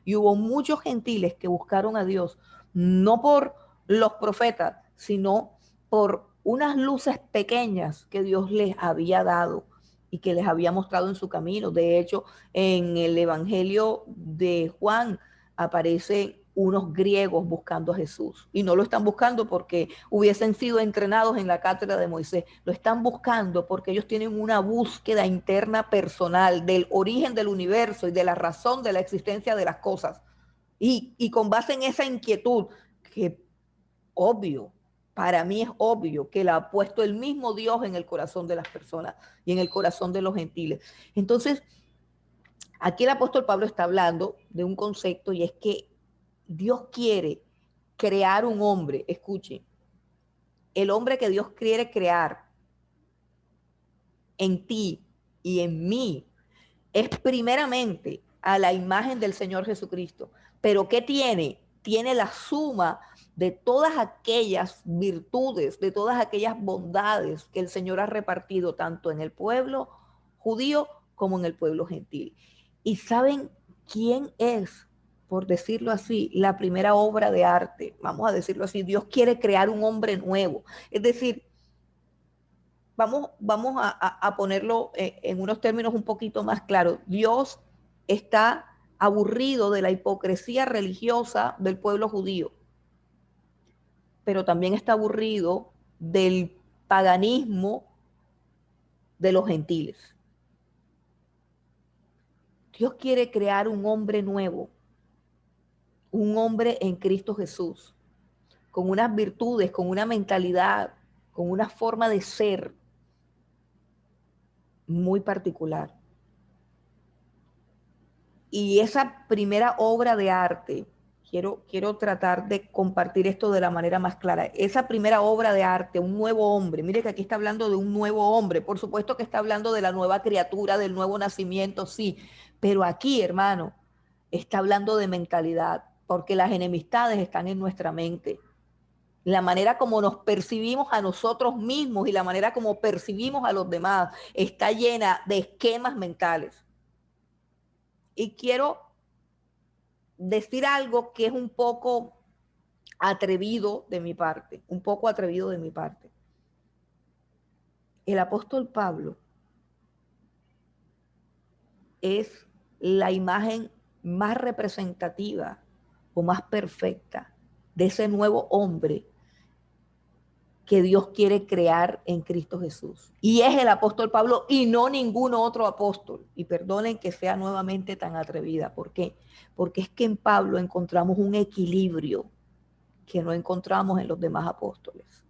Y hubo muchos gentiles que buscaron a Dios, no por los profetas, sino por unas luces pequeñas que Dios les había dado y que les había mostrado en su camino. De hecho, en el Evangelio de Juan aparece unos griegos buscando a Jesús. Y no lo están buscando porque hubiesen sido entrenados en la cátedra de Moisés. Lo están buscando porque ellos tienen una búsqueda interna personal del origen del universo y de la razón de la existencia de las cosas. Y con base en esa inquietud, que obvio, para mí es obvio que la ha puesto el mismo Dios en el corazón de las personas y en el corazón de los gentiles. Entonces, aquí el apóstol Pablo está hablando de un concepto y es que Dios quiere crear un hombre, escuche, el hombre que Dios quiere crear en ti y en mí es primeramente a la imagen del Señor Jesucristo. Pero ¿qué tiene? Tiene la suma de todas aquellas virtudes, de todas aquellas bondades que el Señor ha repartido tanto en el pueblo judío como en el pueblo gentil. ¿Y saben quién es, por decirlo así, la primera obra de arte? Vamos a decirlo así, Dios quiere crear un hombre nuevo. Es decir, vamos a ponerlo en unos términos un poquito más claros. Dios está aburrido de la hipocresía religiosa del pueblo judío, pero también está aburrido del paganismo de los gentiles. Dios quiere crear un hombre nuevo, un hombre en Cristo Jesús, con unas virtudes, con una mentalidad, con una forma de ser muy particular. Y esa primera obra de arte, quiero tratar de compartir esto de la manera más clara. Esa primera obra de arte, un nuevo hombre, mire que aquí está hablando de un nuevo hombre, por supuesto que está hablando de la nueva criatura, del nuevo nacimiento, sí, pero aquí, hermano, está hablando de mentalidad, porque las enemistades están en nuestra mente. La manera como nos percibimos a nosotros mismos y la manera como percibimos a los demás está llena de esquemas mentales. Y quiero decir algo que es un poco atrevido de mi parte, un poco atrevido de mi parte. El apóstol Pablo es la imagen más representativa o más perfecta de ese nuevo hombre que Dios quiere crear en Cristo Jesús. Y es el apóstol Pablo y no ningún otro apóstol. Y perdonen que sea nuevamente tan atrevida. ¿Por qué? Porque es que en Pablo encontramos un equilibrio que no encontramos en los demás apóstoles.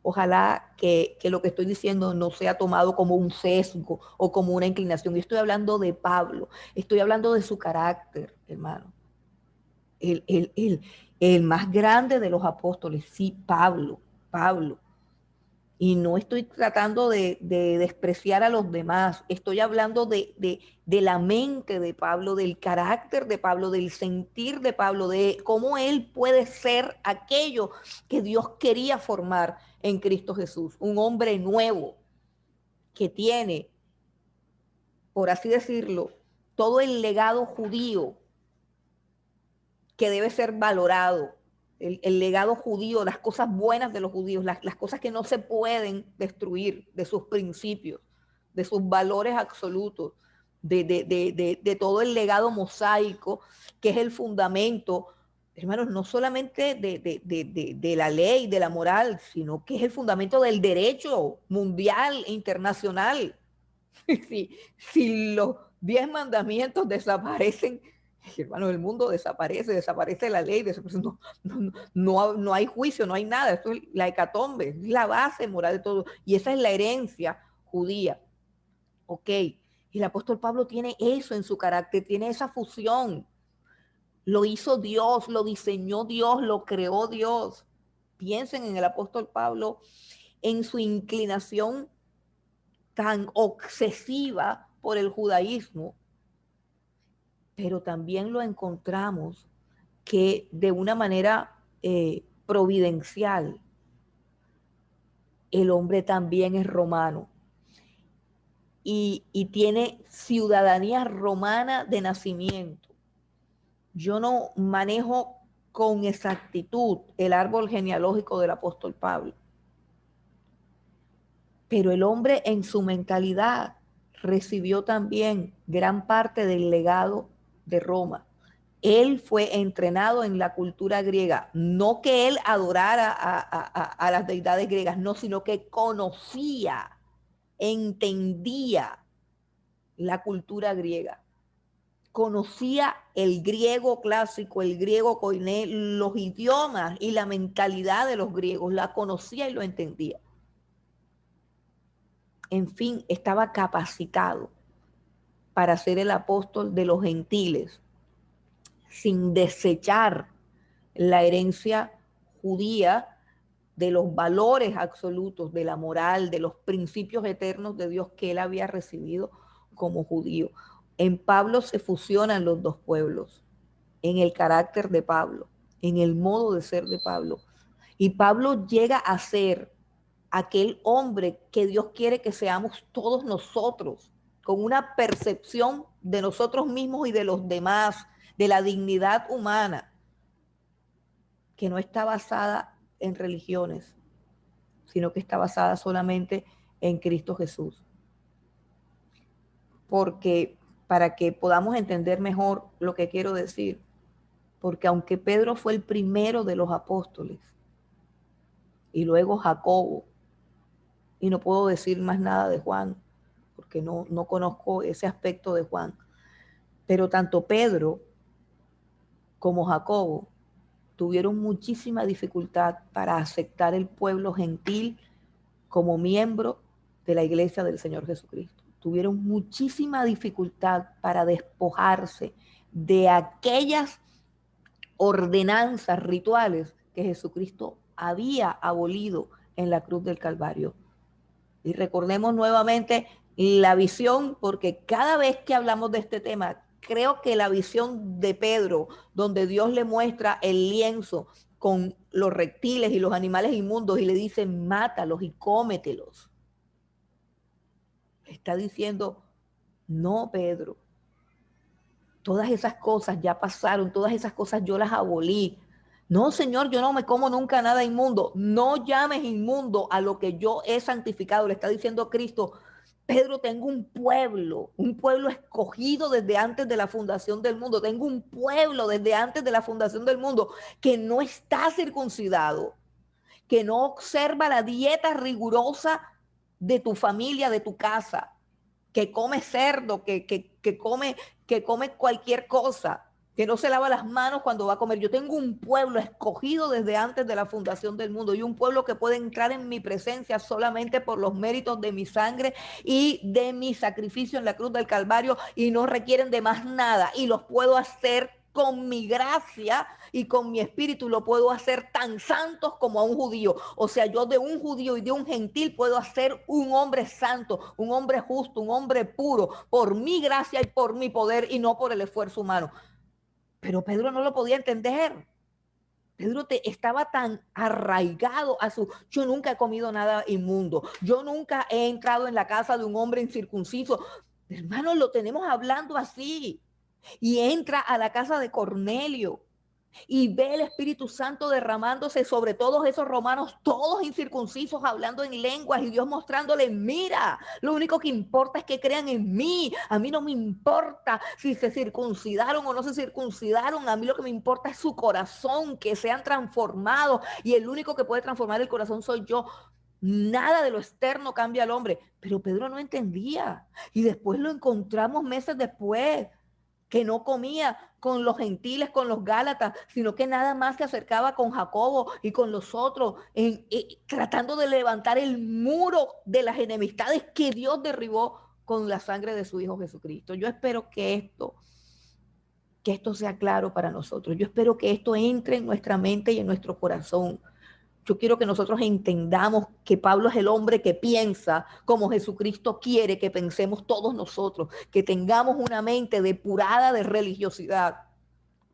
Ojalá que lo que estoy diciendo no sea tomado como un sesgo o como una inclinación. Yo estoy hablando de Pablo, estoy hablando de su carácter, hermano. El más grande de los apóstoles, sí, Pablo. Y no estoy tratando de despreciar a los demás, estoy hablando de la mente de Pablo, del carácter de Pablo, del sentir de Pablo, de cómo él puede ser aquello que Dios quería formar en Cristo Jesús, un hombre nuevo que tiene, por así decirlo, todo el legado judío que debe ser valorado, el legado judío, las cosas buenas de los judíos, las cosas que no se pueden destruir, de sus principios, de sus valores absolutos, de todo el legado mosaico, que es el fundamento, hermanos, no solamente de la ley, de la moral, sino que es el fundamento del derecho mundial e internacional. Si los 10 mandamientos desaparecen, hermano, el mundo desaparece la ley, no hay juicio, no hay nada. Esto es la hecatombe, es la base moral de todo. Y esa es la herencia judía. Ok. Y el apóstol Pablo tiene eso en su carácter, tiene esa fusión. Lo hizo Dios, lo diseñó Dios, lo creó Dios. Piensen en el apóstol Pablo, en su inclinación tan obsesiva por el judaísmo, pero también lo encontramos que de una manera providencial, el hombre también es romano y tiene ciudadanía romana de nacimiento. Yo no manejo con exactitud el árbol genealógico del apóstol Pablo, pero el hombre en su mentalidad recibió también gran parte del legado de Roma. Él fue entrenado en la cultura griega, no que él adorara a las deidades griegas, no, sino que conocía, entendía la cultura griega, conocía el griego clásico, el griego koiné, los idiomas y la mentalidad de los griegos, la conocía y lo entendía. En fin, estaba capacitado para ser el apóstol de los gentiles, sin desechar la herencia judía de los valores absolutos, de la moral, de los principios eternos de Dios que él había recibido como judío. En Pablo se fusionan los dos pueblos, en el carácter de Pablo, en el modo de ser de Pablo. Y Pablo llega a ser aquel hombre que Dios quiere que seamos todos nosotros, con una percepción de nosotros mismos y de los demás, de la dignidad humana, que no está basada en religiones, sino que está basada solamente en Cristo Jesús. Porque para que podamos entender mejor lo que quiero decir, porque aunque Pedro fue el primero de los apóstoles, y luego Jacobo, y no puedo decir más nada de Juan, porque no conozco ese aspecto de Juan, pero tanto Pedro como Jacobo tuvieron muchísima dificultad para aceptar el pueblo gentil como miembro de la iglesia del Señor Jesucristo. Tuvieron muchísima dificultad para despojarse de aquellas ordenanzas rituales que Jesucristo había abolido en la cruz del Calvario. Y recordemos nuevamente la visión, porque cada vez que hablamos de este tema, creo que la visión de Pedro, donde Dios le muestra el lienzo con los reptiles y los animales inmundos y le dice, mátalos y cómetelos. Está diciendo, no, Pedro, todas esas cosas ya pasaron, todas esas cosas yo las abolí. No, Señor, yo no me como nunca nada inmundo. No llames inmundo a lo que yo he santificado. Le está diciendo Cristo, Pedro, tengo un pueblo escogido desde antes de la fundación del mundo. Tengo un pueblo desde antes de la fundación del mundo que no está circuncidado, que no observa la dieta rigurosa de tu familia, de tu casa, que come cerdo, que come cualquier cosa, que no se lava las manos cuando va a comer. Yo tengo un pueblo escogido desde antes de la fundación del mundo y un pueblo que puede entrar en mi presencia solamente por los méritos de mi sangre y de mi sacrificio en la cruz del Calvario y no requieren de más nada y los puedo hacer con mi gracia y con mi espíritu lo puedo hacer tan santos como a un judío. O sea, yo de un judío y de un gentil puedo hacer un hombre santo, un hombre justo, un hombre puro, por mi gracia y por mi poder y no por el esfuerzo humano. Pero Pedro no lo podía entender. Pedro estaba tan arraigado a su, yo nunca he comido nada inmundo, yo nunca he entrado en la casa de un hombre incircunciso. Hermanos, lo tenemos hablando así. Y entra a la casa de Cornelio y ve el Espíritu Santo derramándose sobre todos esos romanos, todos incircuncisos, hablando en lenguas y Dios mostrándole, mira, lo único que importa es que crean en mí. A mí no me importa si se circuncidaron o no se circuncidaron. A mí lo que me importa es su corazón, que sean transformados. Y el único que puede transformar el corazón soy yo. Nada de lo externo cambia al hombre. Pero Pedro no entendía. Y después lo encontramos meses después que no comía con los gentiles, con los gálatas, sino que nada más se acercaba con Jacobo y con los otros, tratando de levantar el muro de las enemistades que Dios derribó con la sangre de su Hijo Jesucristo. Yo espero que esto sea claro para nosotros. Yo espero que esto entre en nuestra mente y en nuestro corazón. Yo quiero que nosotros entendamos que Pablo es el hombre que piensa como Jesucristo quiere que pensemos todos nosotros, que tengamos una mente depurada de religiosidad,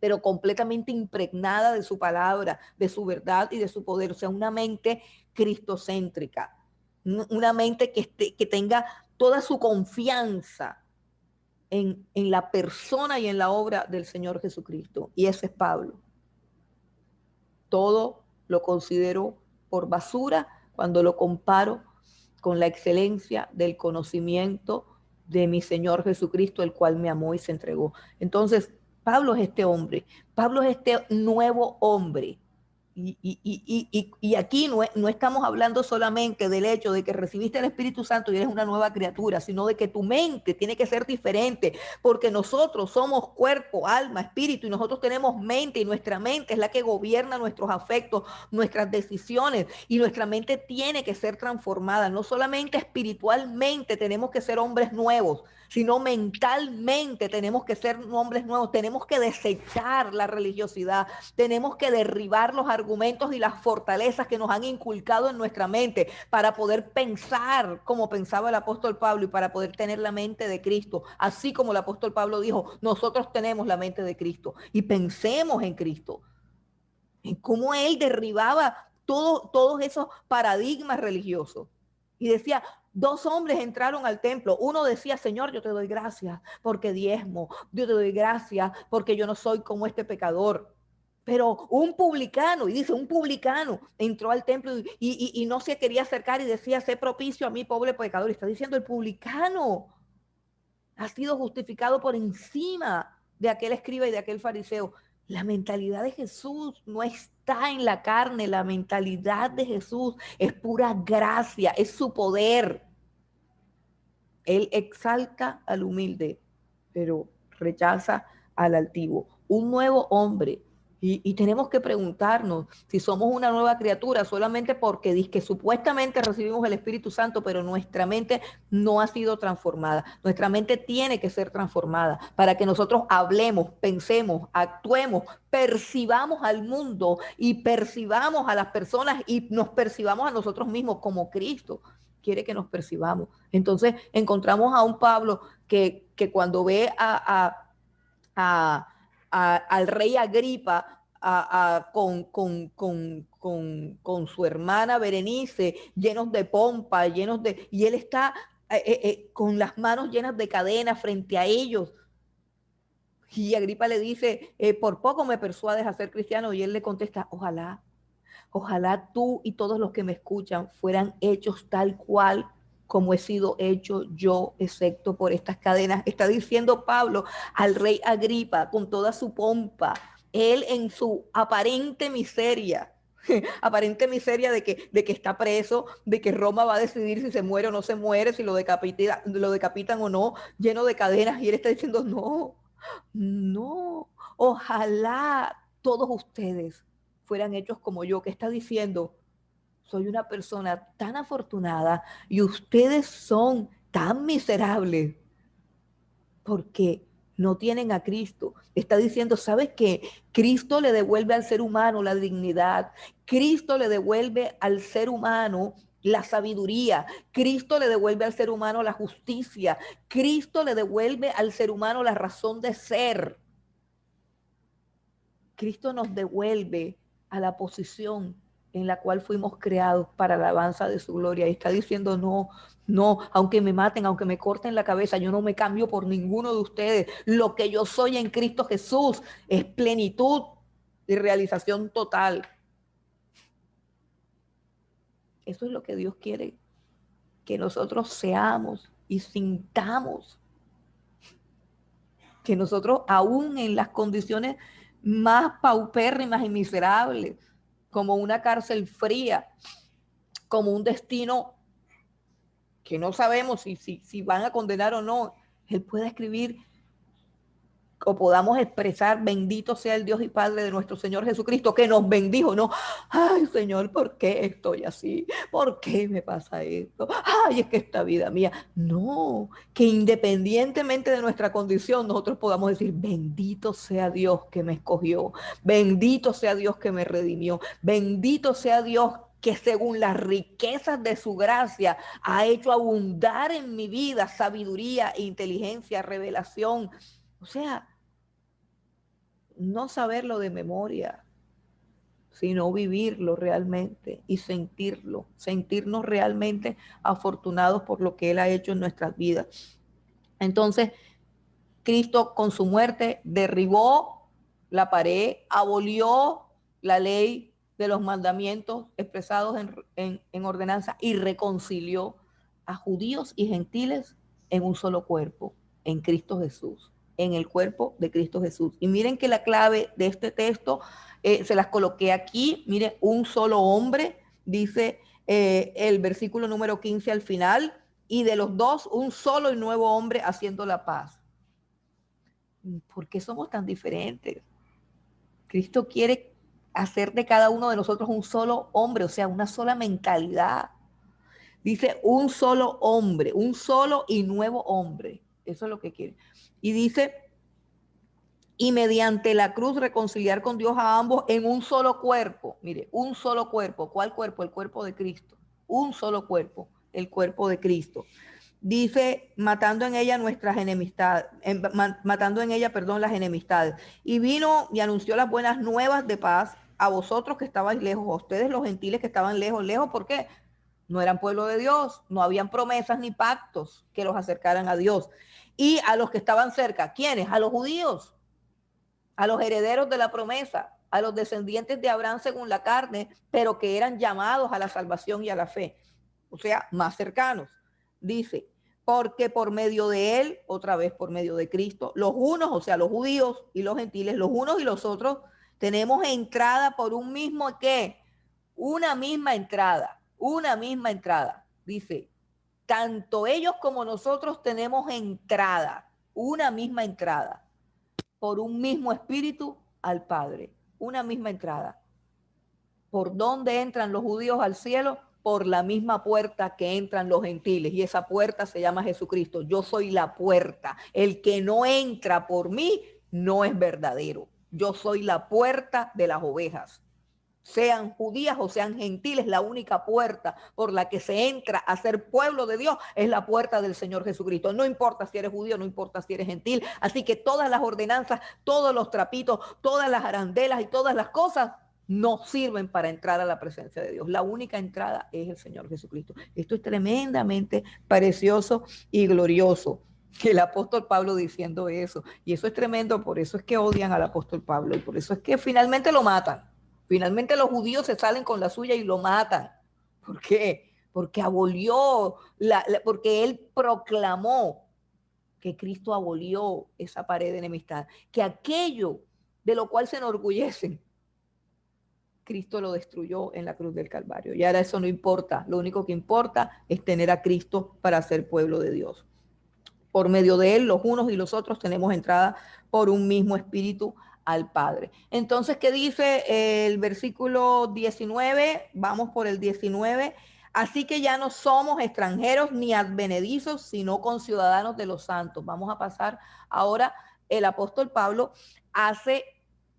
pero completamente impregnada de su palabra, de su verdad y de su poder. O sea, una mente cristocéntrica, una mente que tenga toda su confianza en la persona y en la obra del Señor Jesucristo. Y ese es Pablo. Todo lo considero por basura cuando lo comparo con la excelencia del conocimiento de mi Señor Jesucristo, el cual me amó y se entregó. Entonces, Pablo es este hombre, Pablo es este nuevo hombre. Y aquí no estamos hablando solamente del hecho de que recibiste el Espíritu Santo y eres una nueva criatura, sino de que tu mente tiene que ser diferente, porque nosotros somos cuerpo, alma, espíritu, y nosotros tenemos mente, y nuestra mente es la que gobierna nuestros afectos, nuestras decisiones, y nuestra mente tiene que ser transformada. No solamente espiritualmente tenemos que ser hombres nuevos, sino mentalmente tenemos que ser hombres nuevos, tenemos que desechar la religiosidad, tenemos que derribar los argumentos y las fortalezas que nos han inculcado en nuestra mente para poder pensar como pensaba el apóstol Pablo y para poder tener la mente de Cristo. Así como el apóstol Pablo dijo, nosotros tenemos la mente de Cristo y pensemos en Cristo. en cómo él derribaba todos esos paradigmas religiosos. Y decía, dos hombres entraron al templo. Uno decía, Señor, yo te doy gracias porque diezmo. Yo te doy gracias porque yo no soy como este pecador. Pero un publicano, y dice, un publicano entró al templo y no se quería acercar y decía, sé propicio a mí, pobre pecador. Y está diciendo, el publicano ha sido justificado por encima de aquel escriba y de aquel fariseo. La mentalidad de Jesús no está en la carne, la mentalidad de Jesús es pura gracia, es su poder. Él exalta al humilde, pero rechaza al altivo. Un nuevo hombre. Y tenemos que preguntarnos si somos una nueva criatura solamente porque dice que supuestamente recibimos el Espíritu Santo, pero nuestra mente no ha sido transformada. Nuestra mente tiene que ser transformada para que nosotros hablemos, pensemos, actuemos, percibamos al mundo y percibamos a las personas y nos percibamos a nosotros mismos como Cristo quiere que nos percibamos. Entonces encontramos a un Pablo que cuando ve al rey Agripa con su hermana Berenice, llenos de pompa, y él está con las manos llenas de cadenas frente a ellos. Y Agripa le dice, por poco me persuades a ser cristiano, y él le contesta, ojalá. Ojalá tú y todos los que me escuchan fueran hechos tal cual como he sido hecho yo, excepto por estas cadenas. Está diciendo Pablo al rey Agripa con toda su pompa, él en su aparente miseria de que está preso, de que Roma va a decidir si se muere o no se muere, si lo decapitan o no, lleno de cadenas, y él está diciendo, no, no, ojalá todos ustedes fueran hechos como yo, que está diciendo, soy una persona tan afortunada y ustedes son tan miserables porque no tienen a Cristo. Está diciendo, ¿sabes qué? Cristo le devuelve al ser humano la dignidad, Cristo le devuelve al ser humano la sabiduría, Cristo le devuelve al ser humano la justicia, Cristo le devuelve al ser humano la razón de ser. Cristo nos devuelve a la posición en la cual fuimos creados para la alabanza de su gloria. Y está diciendo, no, no, aunque me maten, aunque me corten la cabeza, yo no me cambio por ninguno de ustedes. Lo que yo soy en Cristo Jesús es plenitud y realización total. Eso es lo que Dios quiere que nosotros seamos y sintamos. Que nosotros, aún en las condiciones más paupérrimas y miserables, como una cárcel fría, como un destino que no sabemos si van a condenar o no, Él pueda escribir o podamos expresar, bendito sea el Dios y Padre de nuestro Señor Jesucristo, que nos bendijo, ¿no? Ay, Señor, ¿por qué estoy así? ¿Por qué me pasa esto? Ay, es que esta vida mía. No, que independientemente de nuestra condición, nosotros podamos decir, bendito sea Dios que me escogió, bendito sea Dios que me redimió, bendito sea Dios que según las riquezas de su gracia ha hecho abundar en mi vida sabiduría, inteligencia, revelación. O sea, no saberlo de memoria, sino vivirlo realmente y sentirlo, sentirnos realmente afortunados por lo que Él ha hecho en nuestras vidas. Entonces, Cristo con su muerte derribó la pared, abolió la ley de los mandamientos expresados en ordenanza y reconcilió a judíos y gentiles en un solo cuerpo, en Cristo Jesús, en el cuerpo de Cristo Jesús. Y miren que la clave de este texto se las coloqué aquí, miren, un solo hombre, dice el versículo número 15 al final, y de los dos, un solo y nuevo hombre haciendo la paz. ¿Por qué somos tan diferentes? Cristo quiere hacer de cada uno de nosotros un solo hombre, o sea, una sola mentalidad. Dice un solo hombre, un solo y nuevo hombre. Eso es lo que quiere. Y dice, y mediante la cruz reconciliar con Dios a ambos en un solo cuerpo. Mire, un solo cuerpo. ¿Cuál cuerpo? El cuerpo de Cristo. Un solo cuerpo, el cuerpo de Cristo. Dice, matando en ella nuestras enemistades, matando en ella, perdón, las enemistades. Y vino y anunció las buenas nuevas de paz a vosotros que estabais lejos, a ustedes los gentiles que estaban lejos, lejos, ¿por qué? No eran pueblo de Dios, no habían promesas ni pactos que los acercaran a Dios. Y a los que estaban cerca, ¿quiénes? A los judíos, a los herederos de la promesa, a los descendientes de Abraham según la carne, pero que eran llamados a la salvación y a la fe, o sea, más cercanos. Dice, porque por medio de él, otra vez por medio de Cristo, los unos, o sea, los judíos y los gentiles, los unos y los otros, tenemos entrada por un mismo, ¿qué? Una misma entrada. Dice, tanto ellos como nosotros tenemos entrada, una misma entrada por un mismo espíritu al Padre, una misma entrada. ¿Por dónde entran los judíos al cielo? Por la misma puerta que entran los gentiles, y esa puerta se llama Jesucristo. Yo soy la puerta. El que no entra por mí no es verdadero. Yo soy la puerta de las ovejas. Sean judías o sean gentiles, la única puerta por la que se entra a ser pueblo de Dios es la puerta del Señor Jesucristo. No importa si eres judío, no importa si eres gentil. Así que todas las ordenanzas, todos los trapitos, todas las arandelas y todas las cosas no sirven para entrar a la presencia de Dios. La única entrada es el Señor Jesucristo. Esto es tremendamente precioso y glorioso. El apóstol Pablo diciendo eso. Y eso es tremendo, por eso es que odian al apóstol Pablo y por eso es que finalmente lo matan. Finalmente los judíos se salen con la suya y lo matan. ¿Por qué? Porque abolió, porque él proclamó que Cristo abolió esa pared de enemistad, que aquello de lo cual se enorgullecen, Cristo lo destruyó en la cruz del Calvario. Y ahora eso no importa, lo único que importa es tener a Cristo para ser pueblo de Dios. Por medio de él, los unos y los otros tenemos entrada por un mismo espíritu al Padre. Entonces, ¿qué dice el versículo 19? Vamos por el 19. Así que ya no somos extranjeros ni advenedizos, sino conciudadanos de los santos. Vamos a pasar ahora, el apóstol Pablo hace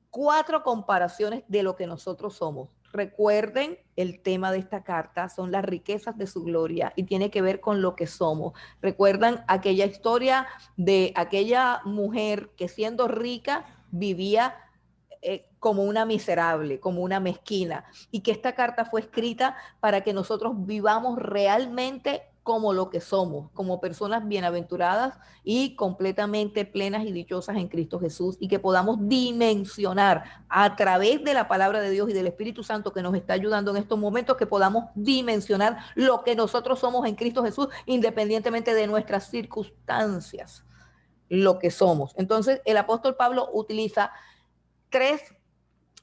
4 comparaciones de lo que nosotros somos. Recuerden, el tema de esta carta son las riquezas de su gloria y tiene que ver con lo que somos. Recuerdan aquella historia de aquella mujer que siendo rica vivía como una miserable, como una mezquina, y que esta carta fue escrita para que nosotros vivamos realmente como lo que somos, como personas bienaventuradas y completamente plenas y dichosas en Cristo Jesús, y que podamos dimensionar a través de la palabra de Dios y del Espíritu Santo que nos está ayudando en estos momentos, que podamos dimensionar lo que nosotros somos en Cristo Jesús, independientemente de nuestras circunstancias, lo que somos. Entonces, el apóstol Pablo utiliza 3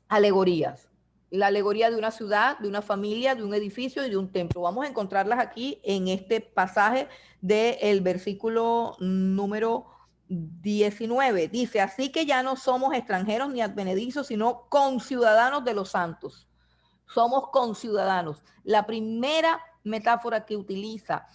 alegorías. La alegoría de una ciudad, de una familia, de un edificio y de un templo. Vamos a encontrarlas aquí en este pasaje del versículo número 19. Dice, así que ya no somos extranjeros ni advenedizos, sino conciudadanos de los santos. Somos conciudadanos. La primera metáfora que utiliza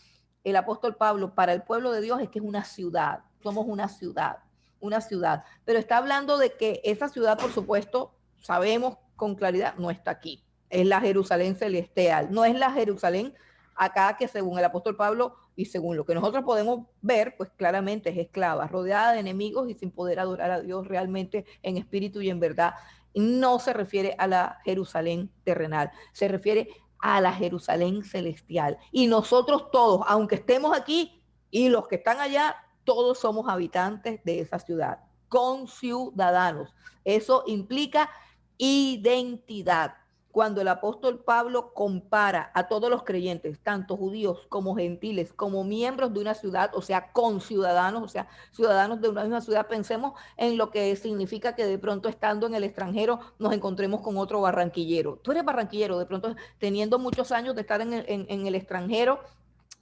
el apóstol Pablo para el pueblo de Dios es que es una ciudad. Somos una ciudad, una ciudad. Pero está hablando de que esa ciudad, por supuesto, sabemos con claridad, no está aquí. Es la Jerusalén celestial. No es la Jerusalén acá que según el apóstol Pablo y según lo que nosotros podemos ver, pues claramente es esclava, rodeada de enemigos y sin poder adorar a Dios realmente en espíritu y en verdad. No se refiere a la Jerusalén terrenal, se refiere a la Jerusalén celestial. Y nosotros todos, aunque estemos aquí y los que están allá, todos somos habitantes de esa ciudad, conciudadanos. Eso implica identidad. Cuando el apóstol Pablo compara a todos los creyentes, tanto judíos como gentiles, como miembros de una ciudad, o sea, conciudadanos, o sea, ciudadanos de una misma ciudad, pensemos en lo que significa que de pronto estando en el extranjero nos encontremos con otro barranquillero. Tú eres barranquillero, de pronto teniendo muchos años de estar en el extranjero,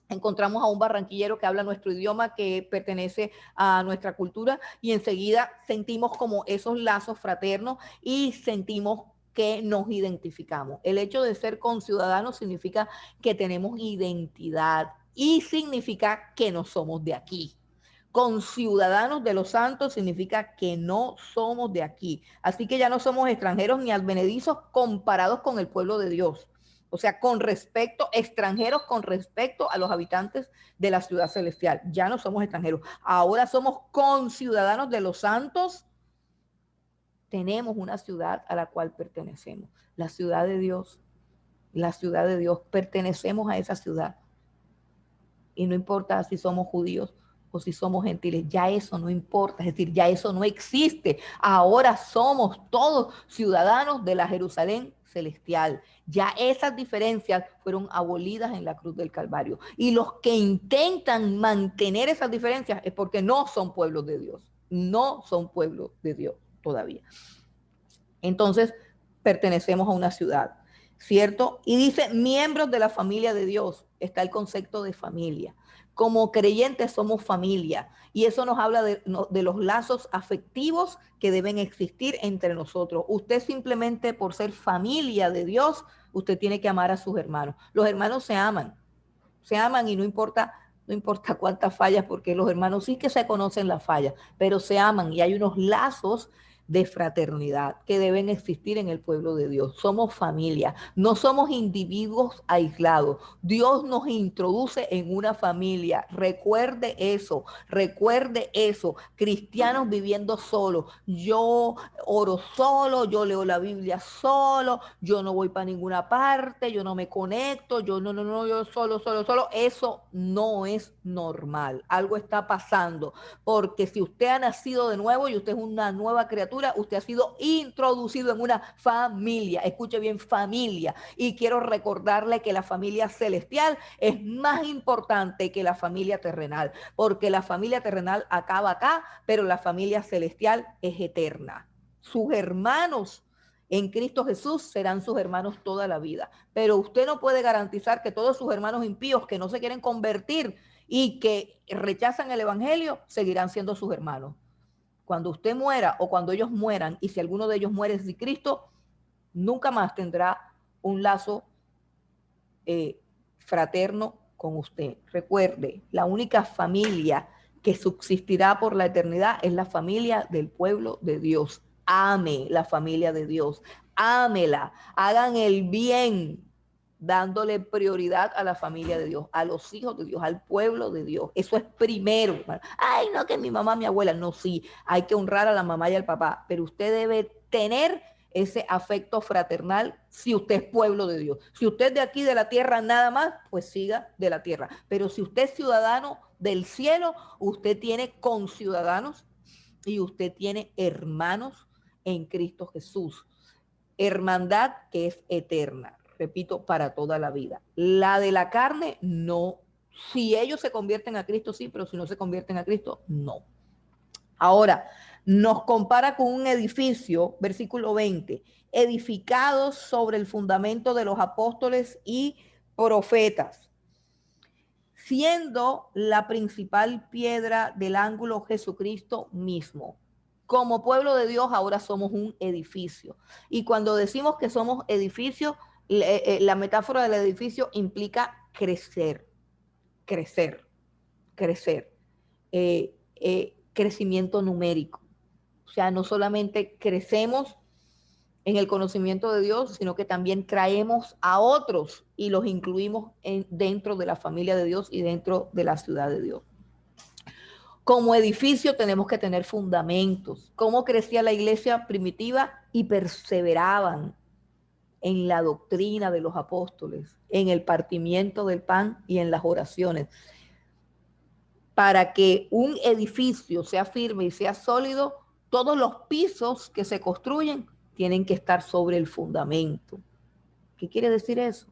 encontramos a un barranquillero que habla nuestro idioma, que pertenece a nuestra cultura, y enseguida sentimos como esos lazos fraternos y sentimos que nos identificamos. El hecho de ser conciudadanos significa que tenemos identidad y significa que no somos de aquí. Conciudadanos de los santos significa que no somos de aquí. Así que ya no somos extranjeros ni advenedizos comparados con el pueblo de Dios. O sea, con respecto, extranjeros con respecto a los habitantes de la ciudad celestial. Ya no somos extranjeros. Ahora somos conciudadanos de los santos tenemos una ciudad a la cual pertenecemos, la ciudad de Dios, la ciudad de Dios, pertenecemos a esa ciudad. Y no importa si somos judíos o si somos gentiles, ya eso no importa, es decir, ya eso no existe. Ahora somos todos ciudadanos de la Jerusalén celestial. Ya esas diferencias fueron abolidas en la cruz del Calvario. Y los que intentan mantener esas diferencias es porque no son pueblos de Dios, no son pueblos de Dios todavía. Entonces, pertenecemos a una ciudad, ¿cierto? Y dice, miembros de la familia de Dios, está el concepto de familia. Como creyentes somos familia y eso nos habla de los lazos afectivos que deben existir entre nosotros. Usted simplemente por ser familia de Dios, usted tiene que amar a sus hermanos. Los hermanos se aman y no importa cuántas fallas, porque los hermanos sí que se conocen las fallas, pero se aman y hay unos lazos de fraternidad que deben existir en el pueblo de Dios. Somos familia, no somos individuos aislados. Dios nos introduce en una familia. Recuerde eso. Cristianos viviendo solos. Yo oro solo, yo leo la Biblia solo, yo no voy para ninguna parte, yo no me conecto, yo yo solo. Eso no es normal. Algo está pasando, porque si usted ha nacido de nuevo y usted es una nueva criatura, usted ha sido introducido en una familia. Escuche bien, familia. Y quiero recordarle que la familia celestial es más importante que la familia terrenal, porque la familia terrenal acaba acá, pero la familia celestial es eterna. Sus hermanos en Cristo Jesús serán sus hermanos toda la vida, pero usted no puede garantizar que todos sus hermanos impíos que no se quieren convertir y que rechazan el evangelio seguirán siendo sus hermanos. Cuando usted muera o cuando ellos mueran, y si alguno de ellos muere sin Cristo, nunca más tendrá un lazo fraterno con usted. Recuerde, la única familia que subsistirá por la eternidad es la familia del pueblo de Dios. Ame la familia de Dios, ámela, hagan el bien, dándole prioridad a la familia de Dios, a los hijos de Dios, al pueblo de Dios. Eso es primero. Ay, no, que mi mamá, mi abuela. No, sí, hay que honrar a la mamá y al papá, pero usted debe tener ese afecto fraternal si usted es pueblo de Dios. Si usted es de aquí, de la tierra, nada más, pues siga de la tierra. Pero si usted es ciudadano del cielo, usted tiene conciudadanos y usted tiene hermanos en Cristo Jesús. Hermandad que es eterna, repito, para toda la vida. La de la carne, no. Si ellos se convierten a Cristo, sí, pero si no se convierten a Cristo, no. Ahora, nos compara con un edificio, versículo 20, edificados sobre el fundamento de los apóstoles y profetas, siendo la principal piedra del ángulo Jesucristo mismo. Como pueblo de Dios ahora somos un edificio. Y cuando decimos que somos edificio, la metáfora del edificio implica crecer, crecer, crecer. Crecimiento numérico. O sea, no solamente crecemos en el conocimiento de Dios, sino que también traemos a otros y los incluimos dentro de la familia de Dios y dentro de la ciudad de Dios. Como edificio tenemos que tener fundamentos. ¿Cómo crecía la iglesia primitiva? Y perseveraban en la doctrina de los apóstoles, en el partimiento del pan y en las oraciones. Para que un edificio sea firme y sea sólido, todos los pisos que se construyen tienen que estar sobre el fundamento. ¿Qué quiere decir eso?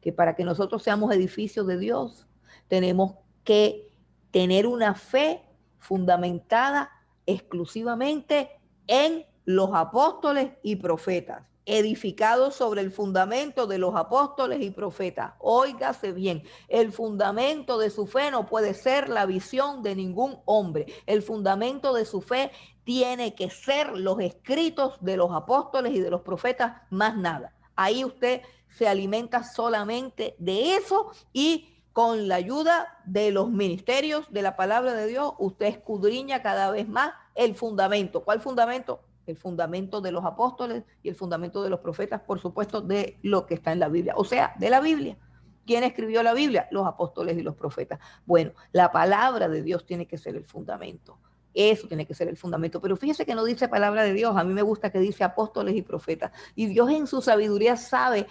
Que para que nosotros seamos edificios de Dios, tenemos que tener una fe fundamentada exclusivamente en los apóstoles y profetas, edificados sobre el fundamento de los apóstoles y profetas. Óigase bien, el fundamento de su fe no puede ser la visión de ningún hombre. El fundamento de su fe tiene que ser los escritos de los apóstoles y de los profetas, más nada. Ahí usted se alimenta solamente de eso y con la ayuda de los ministerios de la palabra de Dios, usted escudriña cada vez más el fundamento. ¿Cuál fundamento? El fundamento de los apóstoles y el fundamento de los profetas, por supuesto, de lo que está en la Biblia, o sea, de la Biblia. ¿Quién escribió la Biblia? Los apóstoles y los profetas. Bueno, la palabra de Dios tiene que ser el fundamento. Eso tiene que ser el fundamento. Pero fíjese que no dice palabra de Dios. A mí me gusta que dice apóstoles y profetas. Y Dios en su sabiduría sabe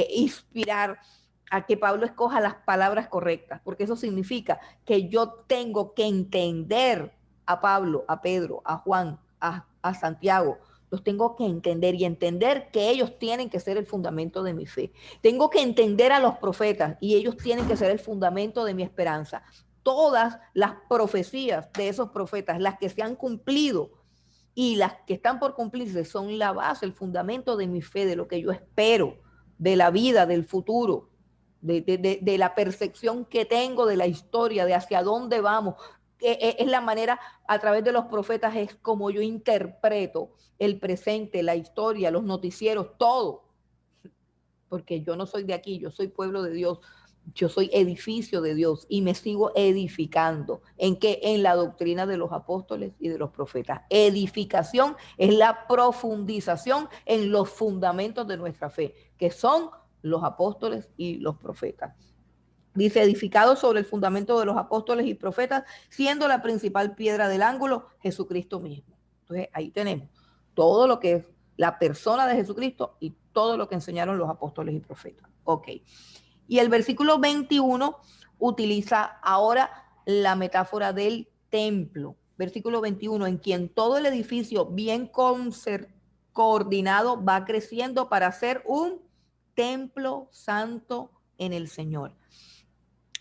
inspirar a que Pablo escoja las palabras correctas, porque eso significa que yo tengo que entender a Pablo, a Pedro, a Juan, a Santiago. Los tengo que entender y entender que ellos tienen que ser el fundamento de mi fe. Tengo que entender a los profetas y ellos tienen que ser el fundamento de mi esperanza. Todas las profecías de esos profetas, las que se han cumplido y las que están por cumplirse, son la base, el fundamento de mi fe, de lo que yo espero, de la vida, del futuro, de la percepción que tengo de la historia, de hacia dónde vamos. Es la manera, a través de los profetas, es como yo interpreto el presente, la historia, los noticieros, todo. Porque yo no soy de aquí, yo soy pueblo de Dios, yo soy edificio de Dios y me sigo edificando. ¿En qué? En la doctrina de los apóstoles y de los profetas. Edificación es la profundización en los fundamentos de nuestra fe, que son los apóstoles y los profetas. Dice, edificado sobre el fundamento de los apóstoles y profetas, siendo la principal piedra del ángulo Jesucristo mismo. Entonces, ahí tenemos todo lo que es la persona de Jesucristo y todo lo que enseñaron los apóstoles y profetas. Ok. Y el versículo 21 utiliza ahora la metáfora del templo. Versículo 21, en quien todo el edificio bien coordinado va creciendo para ser un templo santo en el Señor.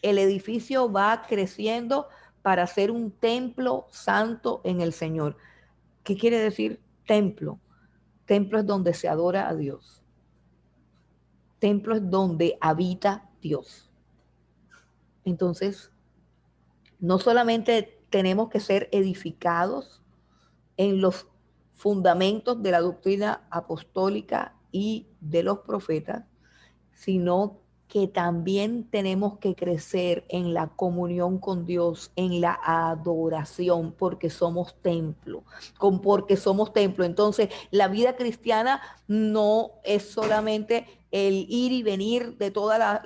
El edificio va creciendo para ser un templo santo en el Señor. ¿Qué quiere decir templo? Templo es donde se adora a Dios. Templo es donde habita Dios. Entonces, no solamente tenemos que ser edificados en los fundamentos de la doctrina apostólica y de los profetas, sino que también tenemos que crecer en la comunión con Dios, en la adoración, porque somos templo, porque somos templo. Entonces, la vida cristiana no es solamente el ir y venir de toda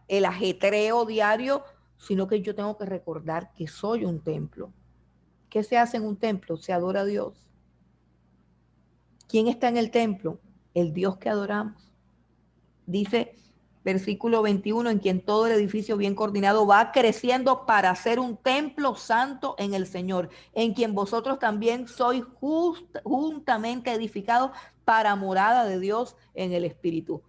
el ajetreo diario, sino que yo tengo que recordar que soy un templo. ¿Qué se hace en un templo? Se adora a Dios. ¿Quién está en el templo? El Dios que adoramos. Dice versículo 21, en quien todo el edificio bien coordinado va creciendo para ser un templo santo en el Señor, en quien vosotros también sois juntamente edificados para morada de Dios en el Espíritu.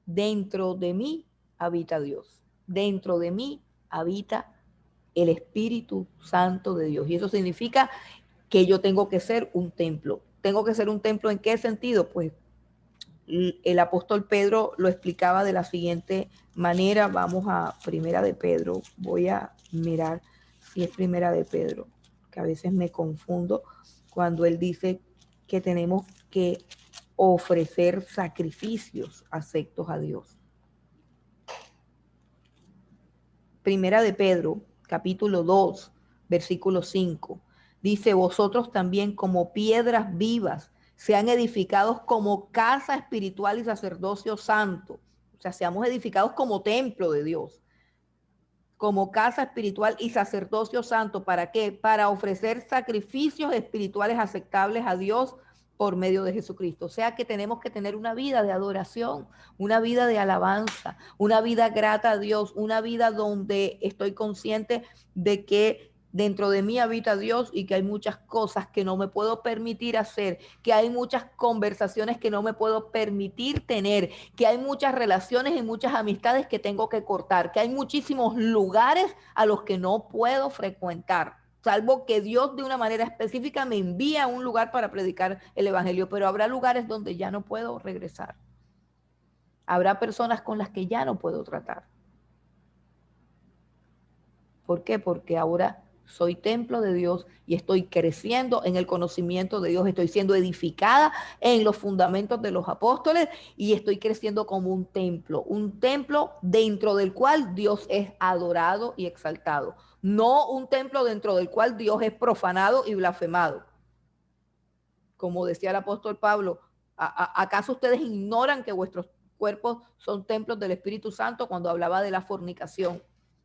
Dentro de mí habita Dios, dentro de mí habita el Espíritu Santo de Dios. Y eso significa que yo tengo que ser un templo. ¿Tengo que ser un templo en qué sentido? Pues el apóstol Pedro lo explicaba de la siguiente manera. Vamos a Primera de Pedro. Voy a mirar si es Primera de Pedro, que a veces me confundo cuando él dice que tenemos que ofrecer sacrificios aceptos a Dios. Primera de Pedro, capítulo 2, versículo 5. Dice, vosotros también como piedras vivas, sean edificados como casa espiritual y sacerdocio santo. O sea, seamos edificados como templo de Dios, como casa espiritual y sacerdocio santo. ¿Para qué? Para ofrecer sacrificios espirituales aceptables a Dios por medio de Jesucristo. O sea que tenemos que tener una vida de adoración, una vida de alabanza, una vida grata a Dios, una vida donde estoy consciente de que dentro de mí habita Dios y que hay muchas cosas que no me puedo permitir hacer, que hay muchas conversaciones que no me puedo permitir tener, que hay muchas relaciones y muchas amistades que tengo que cortar, que hay muchísimos lugares a los que no puedo frecuentar, salvo que Dios de una manera específica me envía a un lugar para predicar el evangelio, pero habrá lugares donde ya no puedo regresar. Habrá personas con las que ya no puedo tratar. ¿Por qué? Porque ahora soy templo de Dios y estoy creciendo en el conocimiento de Dios, estoy siendo edificada en los fundamentos de los apóstoles y estoy creciendo como un templo dentro del cual Dios es adorado y exaltado, no un templo dentro del cual Dios es profanado y blasfemado. Como decía el apóstol Pablo, ¿acaso ustedes ignoran que vuestros cuerpos son templos del Espíritu Santo cuando hablaba de la fornicación?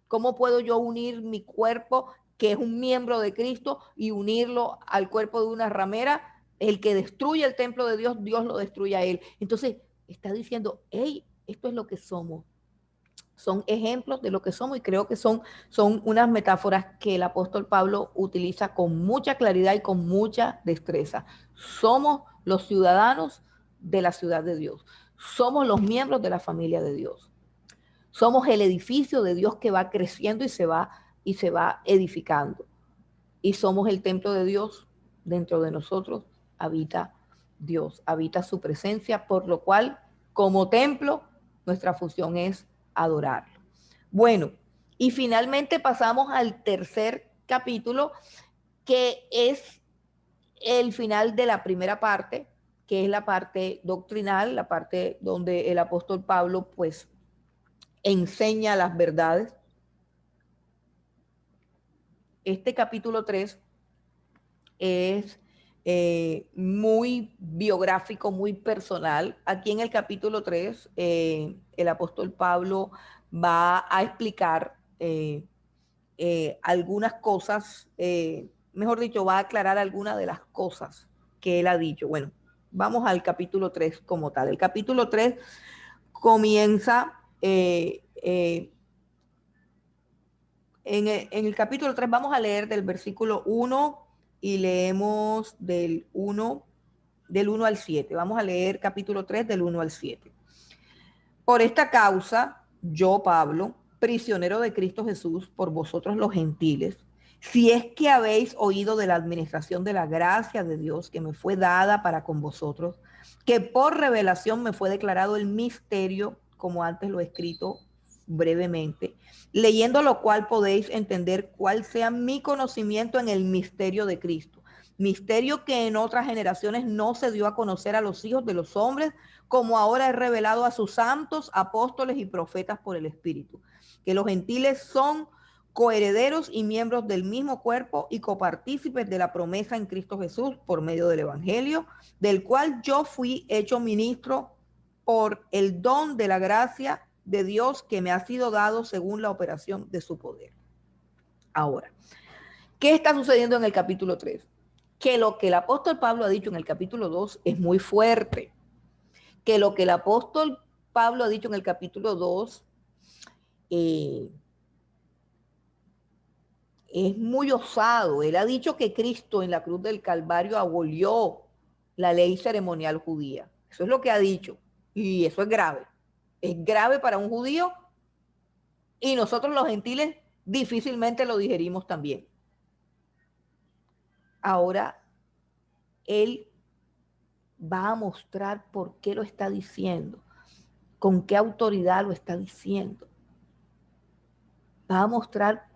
¿Cómo puedo yo unir mi cuerpo que es un miembro de Cristo, y unirlo al cuerpo de una ramera. El que destruye el templo de Dios, Dios lo destruye a él. Entonces está diciendo, hey, esto es lo que somos. Son ejemplos de lo que somos, y creo que son unas metáforas que el apóstol Pablo utiliza con mucha claridad y con mucha destreza. Somos los ciudadanos de la ciudad de Dios. Somos los miembros de la familia de Dios. Somos el edificio de Dios que va creciendo y se va edificando. Y somos el templo de Dios. Dentro de nosotros habita Dios, habita su presencia, por lo cual, como templo, nuestra función es adorarlo. Bueno, y finalmente pasamos al tercer capítulo, que es el final de la primera parte, que es la parte doctrinal, la parte donde el apóstol Pablo pues enseña las verdades. Este capítulo 3 es muy biográfico, muy personal. Aquí en el capítulo 3, el apóstol Pablo va a explicar algunas cosas, mejor dicho, va a aclarar algunas de las cosas que él ha dicho. Bueno, vamos al capítulo 3 como tal. El capítulo 3 comienza en el capítulo 3 vamos a leer del versículo 1 y leemos del 1 al 7. Vamos a leer capítulo 3 del 1 al 7. Por esta causa, yo, Pablo, prisionero de Cristo Jesús, por vosotros los gentiles, si es que habéis oído de la administración de la gracia de Dios que me fue dada para con vosotros, que por revelación me fue declarado el misterio, como antes lo he escrito brevemente, leyendo lo cual podéis entender cuál sea mi conocimiento en el misterio de Cristo, misterio que en otras generaciones no se dio a conocer a los hijos de los hombres, como ahora es revelado a sus santos, apóstoles y profetas por el Espíritu, que los gentiles son coherederos y miembros del mismo cuerpo y copartícipes de la promesa en Cristo Jesús por medio del Evangelio, del cual yo fui hecho ministro por el don de la gracia de Dios que me ha sido dado según la operación de su poder. Ahora, ¿qué está sucediendo en el capítulo 3? Que lo que el apóstol Pablo ha dicho en el capítulo 2 es muy fuerte. Que lo que el apóstol Pablo ha dicho en el capítulo 2 es muy osado. Él ha dicho que Cristo en la cruz del Calvario abolió la ley ceremonial judía. Eso es lo que ha dicho. Y eso es grave. Es grave para un judío, y nosotros los gentiles difícilmente lo digerimos también. Ahora, él va a mostrar por qué lo está diciendo, con qué autoridad lo está diciendo. Va a mostrar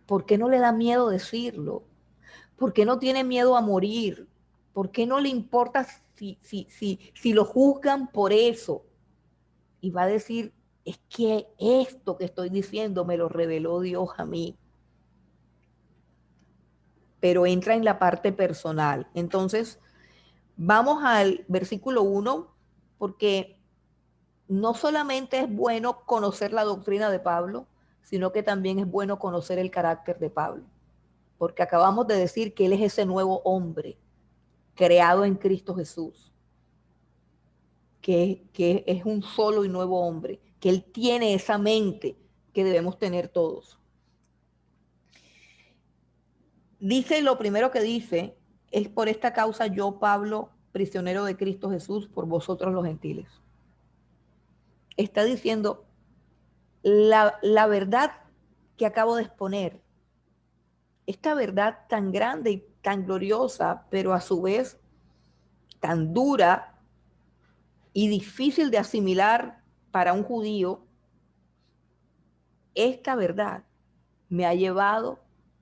por qué no le da miedo decirlo, por qué no tiene miedo a morir, por qué no le importa si lo juzgan por eso. Y va a decir, es que esto que estoy diciendo me lo reveló Dios a mí. Pero entra en la parte personal. Entonces, vamos al versículo 1, porque no solamente es bueno conocer la doctrina de Pablo, sino que también es bueno conocer el carácter de Pablo. Porque acabamos de decir que él es ese nuevo hombre creado en Cristo Jesús, que es un solo y nuevo hombre, que él tiene esa mente que debemos tener todos. Dice, lo primero que dice es: por esta causa yo, Pablo, prisionero de Cristo Jesús, por vosotros los gentiles. Está diciendo la verdad que acabo de exponer, esta verdad tan grande y tan gloriosa, pero a su vez tan dura y difícil de asimilar para un judío. Esta verdad me ha llevado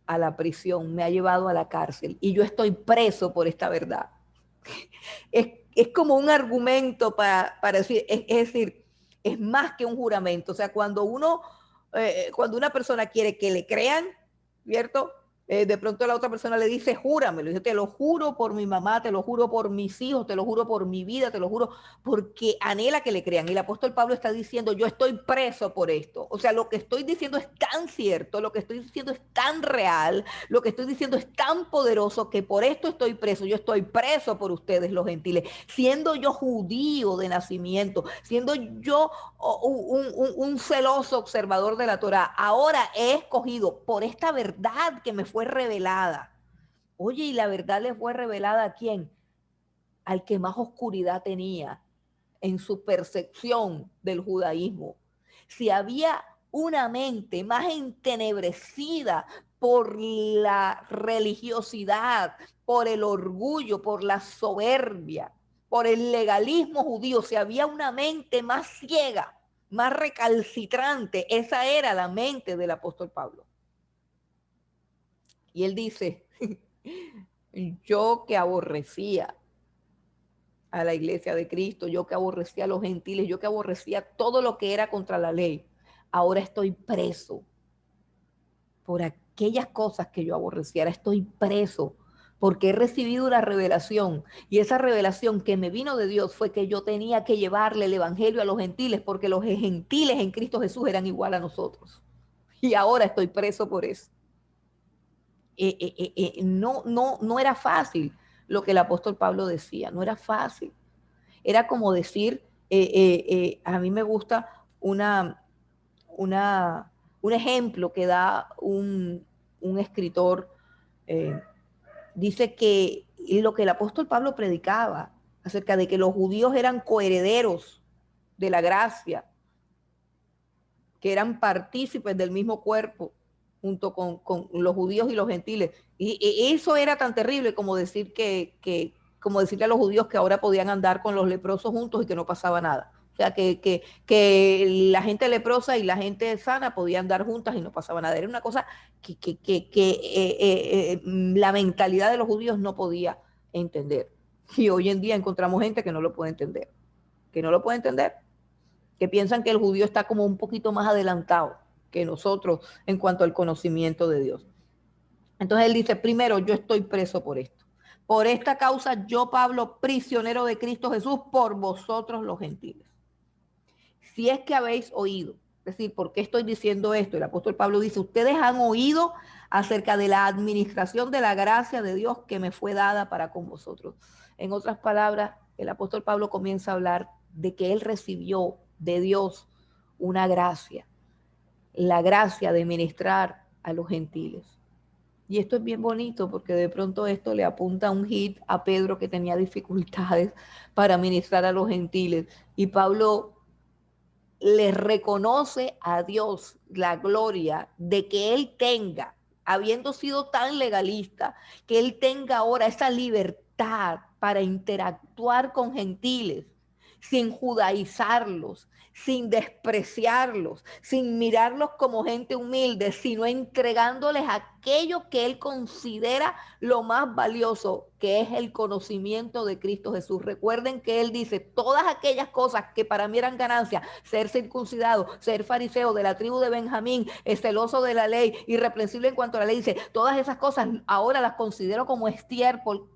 a la prisión, me ha llevado a la cárcel, y yo estoy preso por esta verdad. Es como un argumento para decir, es decir, es más que un juramento. O sea, cuando una persona quiere que le crean, ¿cierto? De pronto la otra persona le dice, júramelo. Dice, te lo juro por mi mamá, te lo juro por mis hijos, te lo juro por mi vida, te lo juro porque anhela que le crean. Y el apóstol Pablo está diciendo, yo estoy preso por esto. O sea, lo que estoy diciendo es tan cierto, lo que estoy diciendo es tan real, lo que estoy diciendo es tan poderoso que por esto estoy preso. Yo estoy preso por ustedes, los gentiles. Siendo yo judío de nacimiento, siendo yo un celoso observador de la Torá, ahora he escogido por esta verdad que me fue revelada. Oye, y la verdad le fue revelada ¿a quién? Al que más oscuridad tenía en su percepción del judaísmo. Si había una mente más entenebrecida por la religiosidad, por el orgullo, por la soberbia, por el legalismo judío, si había una mente más ciega, más recalcitrante, esa era la mente del apóstol Pablo. Y él dice, yo que aborrecía a la iglesia de Cristo, yo que aborrecía a los gentiles, yo que aborrecía todo lo que era contra la ley, ahora estoy preso por aquellas cosas que yo aborrecía, ahora estoy preso porque he recibido la revelación, y esa revelación que me vino de Dios fue que yo tenía que llevarle el evangelio a los gentiles, porque los gentiles en Cristo Jesús eran igual a nosotros, y ahora estoy preso por eso. No era fácil lo que el apóstol Pablo decía, no era fácil. Era como decir, a mí me gusta una, un ejemplo que da un escritor, eh, dice que lo que el apóstol Pablo predicaba acerca de que los judíos eran coherederos de la gracia, que eran partícipes del mismo cuerpo, junto con los judíos y los gentiles. Y eso era tan terrible como decir como decirle a los judíos que ahora podían andar con los leprosos juntos y que no pasaba nada. O sea, que la gente leprosa y la gente sana podían andar juntas y no pasaba nada. Era una cosa que la mentalidad de los judíos no podía entender. Y hoy en día encontramos gente que no lo puede entender. Que no lo puede entender, que piensan que el judío está como un poquito más adelantado que nosotros en cuanto al conocimiento de Dios. Entonces él dice, primero, yo estoy preso por esto. Por esta causa, yo, Pablo, prisionero de Cristo Jesús, por vosotros los gentiles. Si es que habéis oído, es decir, ¿por qué estoy diciendo esto? El apóstol Pablo dice, ustedes han oído acerca de la administración de la gracia de Dios que me fue dada para con vosotros. En otras palabras, el apóstol Pablo comienza a hablar de que él recibió de Dios una gracia, la gracia de ministrar a los gentiles. Y esto es bien bonito porque de pronto esto le apunta un hit a Pedro que tenía dificultades para ministrar a los gentiles. Y Pablo le reconoce a Dios la gloria de que él tenga, habiendo sido tan legalista, que él tenga ahora esa libertad para interactuar con gentiles sin judaizarlos, sin despreciarlos, sin mirarlos como gente humilde, sino entregándoles aquello que él considera lo más valioso, que es el conocimiento de Cristo Jesús. Recuerden que él dice, todas aquellas cosas que para mí eran ganancia, ser circuncidado, ser fariseo de la tribu de Benjamín, celoso de la ley, irreprensible en cuanto a la ley, dice, todas esas cosas ahora las considero como estiércol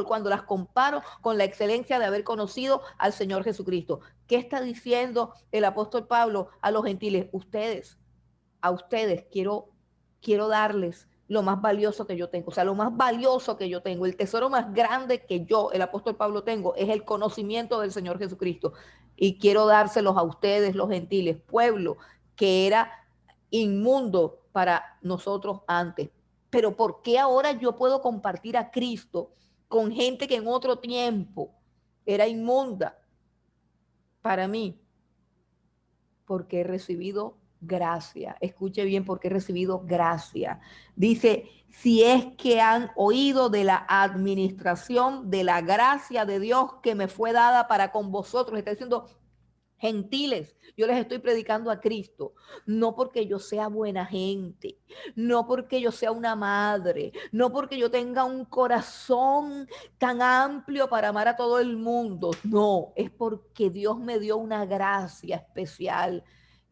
cuando las comparo con la excelencia de haber conocido al Señor Jesucristo. ¿Qué está diciendo el apóstol Pablo a los gentiles? A ustedes quiero darles lo más valioso que yo tengo. O sea, lo más valioso que yo tengo, el tesoro más grande que yo, el apóstol Pablo, tengo, es el conocimiento del Señor Jesucristo. Y quiero dárselos a ustedes, los gentiles, pueblo que era inmundo para nosotros antes. Pero ¿por qué ahora yo puedo compartir a Cristo con gente que en otro tiempo era inmunda para mí? Porque he recibido gracia. Escuche bien, porque he recibido gracia. Dice, si es que han oído de la administración de la gracia de Dios que me fue dada para con vosotros. Está diciendo, gentiles, yo les estoy predicando a Cristo, no porque yo sea buena gente, no porque yo sea una madre, no porque yo tenga un corazón tan amplio para amar a todo el mundo, no, es porque Dios me dio una gracia especial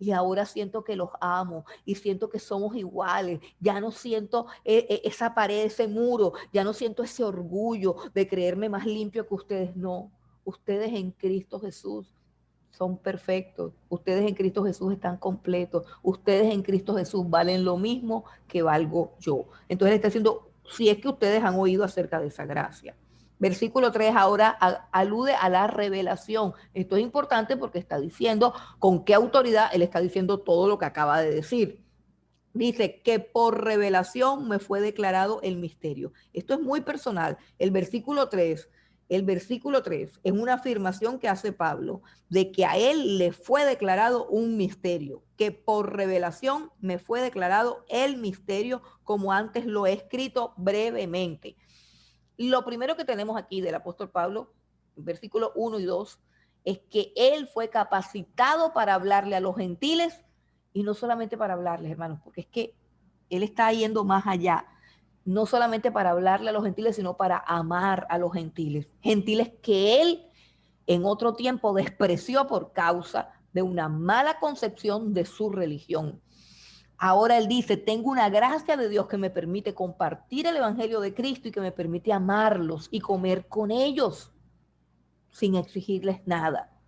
y ahora siento que los amo y siento que somos iguales. Ya no siento esa pared, ese muro, ya no siento ese orgullo de creerme más limpio que ustedes. No, ustedes en Cristo Jesús son perfectos. Ustedes en Cristo Jesús están completos. Ustedes en Cristo Jesús valen lo mismo que valgo yo. Entonces le está diciendo, si es que ustedes han oído acerca de esa gracia. Versículo 3 ahora alude a la revelación. Esto es importante porque está diciendo con qué autoridad él está diciendo todo lo que acaba de decir. Dice que por revelación me fue declarado el misterio. Esto es muy personal. El versículo 3 es una afirmación que hace Pablo de que a él le fue declarado un misterio, que por revelación me fue declarado el misterio, como antes lo he escrito brevemente. Lo primero que tenemos aquí del apóstol Pablo, versículos 1 y 2, es que él fue capacitado para hablarle a los gentiles y no solamente para hablarles, hermanos, porque es que él está yendo más allá, no solamente para hablarle a los gentiles, sino para amar a los gentiles, gentiles que él en otro tiempo despreció por causa de una mala concepción de su religión. Ahora él dice, tengo una gracia de Dios que me permite compartir el Evangelio de Cristo y que me permite amarlos y comer con ellos sin exigirles nada.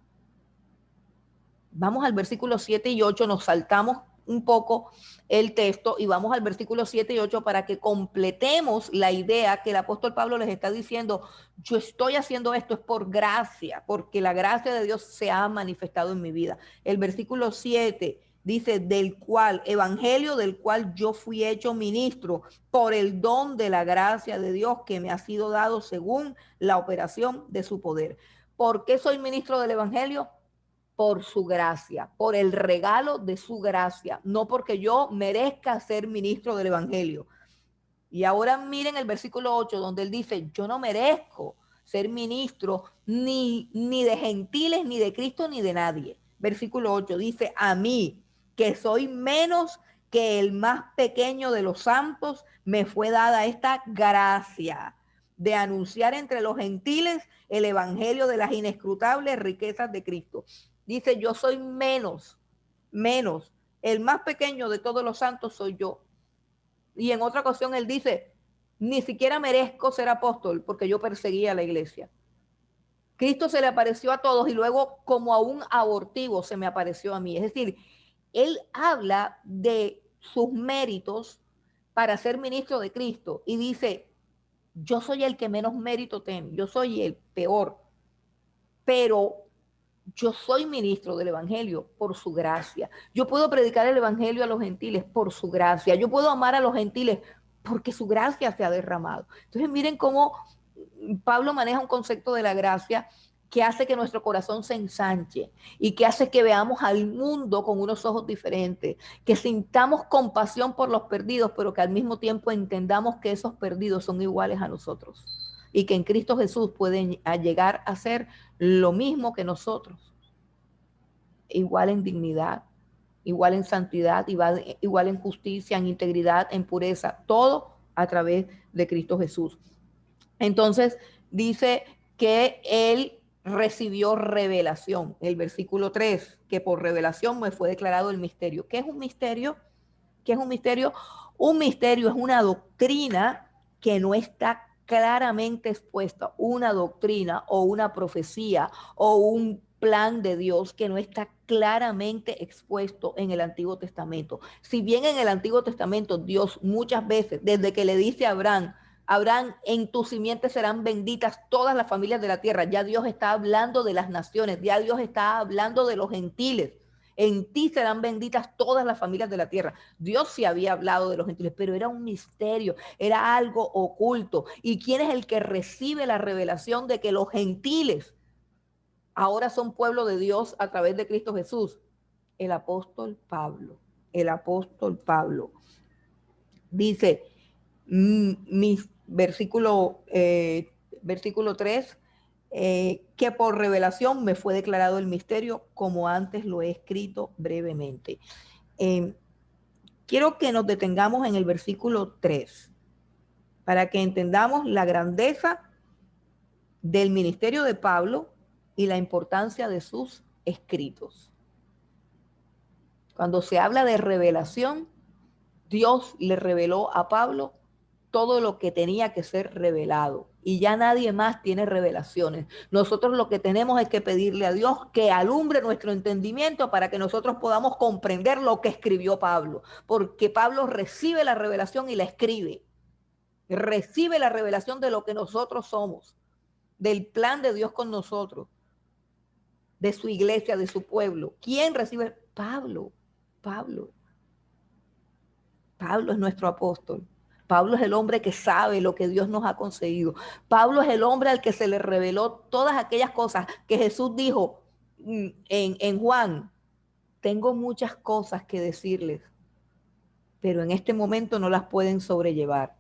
Vamos al versículo 7 y 8, nos saltamos un poco el texto y vamos al versículo 7 y 8 para que completemos la idea que el apóstol Pablo les está diciendo. Yo estoy haciendo esto es por gracia, porque la gracia de Dios se ha manifestado en mi vida. El versículo 7 dice, del cual, evangelio del cual yo fui hecho ministro por el don de la gracia de Dios que me ha sido dado según la operación de su poder. ¿Por qué soy ministro del evangelio? Por su gracia, por el regalo de su gracia, no porque yo merezca ser ministro del evangelio. Y ahora miren el versículo 8 donde él dice, yo no merezco ser ministro ni de gentiles, ni de Cristo, ni de nadie. Versículo 8 dice, a mí, que soy menos que el más pequeño de los santos, me fue dada esta gracia de anunciar entre los gentiles el evangelio de las inescrutables riquezas de Cristo. Dice, yo soy menos, el más pequeño de todos los santos soy yo. Y en otra ocasión él dice, ni siquiera merezco ser apóstol porque yo perseguía a la iglesia. Cristo se le apareció a todos y luego como a un abortivo se me apareció a mí. Es decir, él habla de sus méritos para ser ministro de Cristo y dice, yo soy el que menos mérito tengo, yo soy el peor, pero yo soy ministro del Evangelio por su gracia. Yo puedo predicar el Evangelio a los gentiles por su gracia. Yo puedo amar a los gentiles porque su gracia se ha derramado. Entonces miren cómo Pablo maneja un concepto de la gracia que hace que nuestro corazón se ensanche y que hace que veamos al mundo con unos ojos diferentes, que sintamos compasión por los perdidos, pero que al mismo tiempo entendamos que esos perdidos son iguales a nosotros y que en Cristo Jesús pueden llegar a ser lo mismo que nosotros, igual en dignidad, igual en santidad, igual en justicia, en integridad, en pureza, todo a través de Cristo Jesús. Entonces dice que él recibió revelación, el versículo 3, que por revelación me fue declarado el misterio. ¿Qué es un misterio? ¿Qué es un misterio? Un misterio es una doctrina que no está claramente expuesta, una doctrina o una profecía o un plan de Dios que no está claramente expuesto en el Antiguo Testamento. Si bien en el Antiguo Testamento Dios muchas veces, desde que le dice a Abraham, Abraham, en tu simiente serán benditas todas las familias de la tierra, ya Dios está hablando de las naciones, ya Dios está hablando de los gentiles. En ti serán benditas todas las familias de la tierra. Dios sí había hablado de los gentiles, pero era un misterio, era algo oculto. ¿Y quién es el que recibe la revelación de que los gentiles ahora son pueblo de Dios a través de Cristo Jesús? El apóstol Pablo. El apóstol Pablo. Dice, mi versículo 3, que por revelación me fue declarado el misterio, como antes lo he escrito brevemente. Eh, Quiero que nos detengamos en el versículo 3 para que entendamos la grandeza del ministerio de Pablo y la importancia de sus escritos. Cuando se habla de revelación, Dios le reveló a Pablo todo lo que tenía que ser revelado. Y ya nadie más tiene revelaciones. Nosotros lo que tenemos es que pedirle a Dios que alumbre nuestro entendimiento para que nosotros podamos comprender lo que escribió Pablo. Porque Pablo recibe la revelación y la escribe. Recibe la revelación de lo que nosotros somos, del plan de Dios con nosotros, de su iglesia, de su pueblo. ¿Quién recibe? Pablo. Pablo. Pablo es nuestro apóstol. Pablo es el hombre que sabe lo que Dios nos ha concedido. Pablo es el hombre al que se le reveló todas aquellas cosas que Jesús dijo en Juan. Tengo muchas cosas que decirles, pero en este momento no las pueden sobrellevar.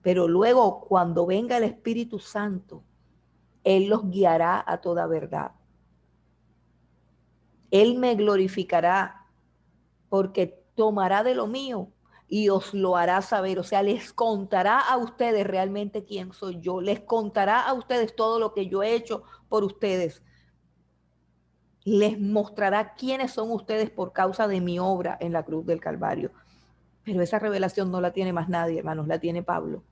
Pero luego, cuando venga el Espíritu Santo, Él los guiará a toda verdad. Él me glorificará porque tomará de lo mío y os lo hará saber. O sea, les contará a ustedes realmente quién soy yo. Les contará a ustedes todo lo que yo he hecho por ustedes. Les mostrará quiénes son ustedes por causa de mi obra en la cruz del Calvario. Pero esa revelación no la tiene más nadie, hermanos, la tiene Pablo.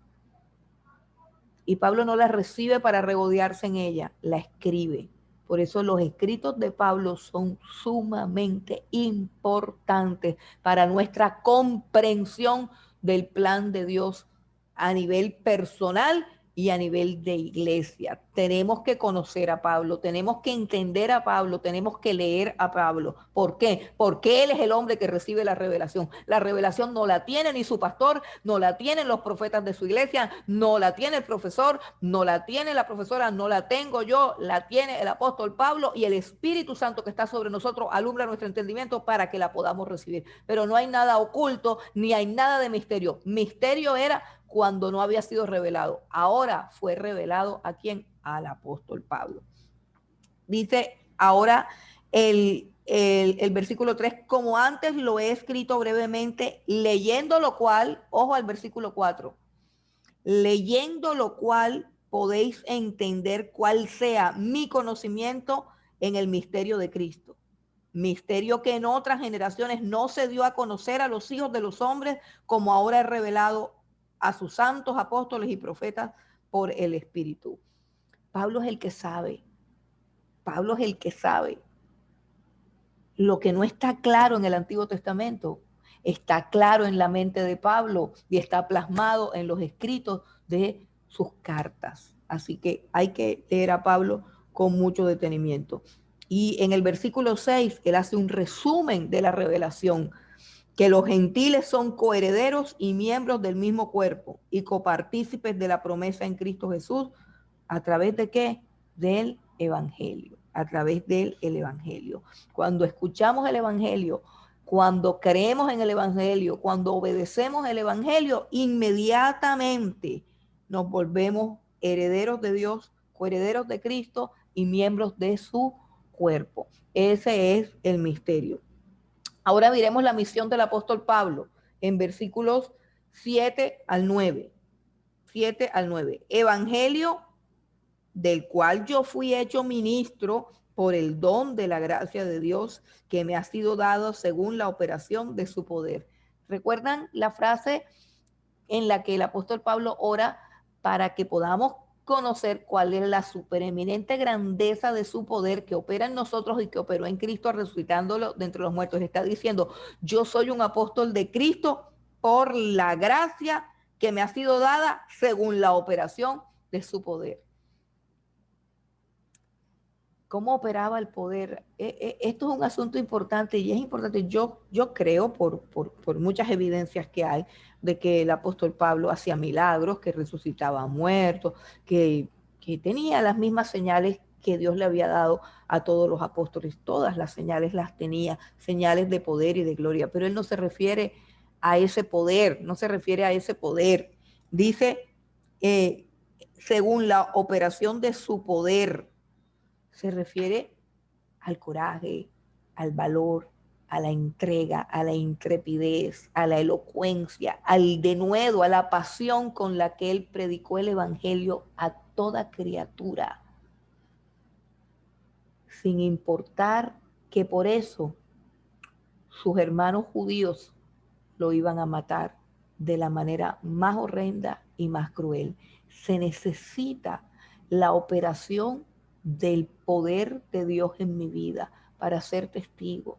Y Pablo no la recibe para regodearse en ella, la escribe. Por eso los escritos de Pablo son sumamente importantes para nuestra comprensión del plan de Dios a nivel personal y a nivel de iglesia. Tenemos que conocer a Pablo, tenemos que entender a Pablo, tenemos que leer a Pablo. ¿Por qué? Porque él es el hombre que recibe la revelación. La revelación no la tiene ni su pastor, no la tienen los profetas de su iglesia, no la tiene el profesor, no la tiene la profesora, no la tengo yo, la tiene el apóstol Pablo y el Espíritu Santo que está sobre nosotros alumbra nuestro entendimiento para que la podamos recibir. Pero no hay nada oculto ni hay nada de misterio. Misterio era cuando no había sido revelado. Ahora fue revelado a quién? Al apóstol Pablo. Dice ahora el versículo 3, como antes lo he escrito brevemente, leyendo lo cual, ojo al versículo 4, leyendo lo cual podéis entender cuál sea mi conocimiento en el misterio de Cristo. Misterio que en otras generaciones no se dio a conocer a los hijos de los hombres, como ahora he revelado a sus santos apóstoles y profetas por el Espíritu. Pablo es el que sabe. Pablo es el que sabe. Lo que no está claro en el Antiguo Testamento está claro en la mente de Pablo y está plasmado en los escritos de sus cartas. Así que hay que leer a Pablo con mucho detenimiento. Y en el versículo 6, él hace un resumen de la revelación, que los gentiles son coherederos y miembros del mismo cuerpo y copartícipes de la promesa en Cristo Jesús. ¿A través de qué? Del Evangelio, a través del Evangelio. Cuando escuchamos el Evangelio, cuando creemos en el Evangelio, cuando obedecemos el Evangelio, inmediatamente nos volvemos herederos de Dios, coherederos de Cristo y miembros de su cuerpo. Ese es el misterio. Ahora miremos la misión del apóstol Pablo en versículos 7 al 9. 7 al 9. Evangelio del cual yo fui hecho ministro por el don de la gracia de Dios que me ha sido dado según la operación de su poder. ¿Recuerdan la frase en la que el apóstol Pablo ora para que podamos conocer cuál es la supereminente grandeza de su poder que opera en nosotros y que operó en Cristo resucitándolo de entre los muertos? Está diciendo, yo soy un apóstol de Cristo por la gracia que me ha sido dada según la operación de su poder. ¿Cómo operaba el poder? Esto es un asunto importante y es importante. Yo creo, por muchas evidencias que hay, de que el apóstol Pablo hacía milagros, que resucitaba muertos, que tenía las mismas señales que Dios le había dado a todos los apóstoles. Todas las señales las tenía, señales de poder y de gloria, pero él no se refiere a ese poder, no se refiere a ese poder. Dice, según la operación de su poder, se refiere al coraje, al valor, a la entrega, a la intrepidez, a la elocuencia, al denuedo, a la pasión con la que él predicó el evangelio a toda criatura, sin importar que por eso sus hermanos judíos lo iban a matar de la manera más horrenda y más cruel. Se necesita la operación del poder de Dios en mi vida para ser testigo,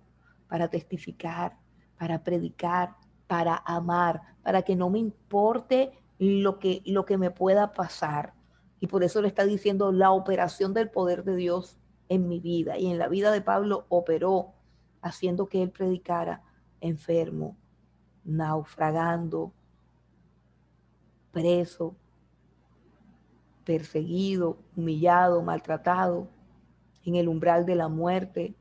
para testificar, para predicar, para amar, para que no me importe lo que me pueda pasar. Y por eso le está diciendo la operación del poder de Dios en mi vida. Y en la vida de Pablo operó haciendo que él predicara enfermo, naufragando, preso, perseguido, humillado, maltratado, en el umbral de la muerte,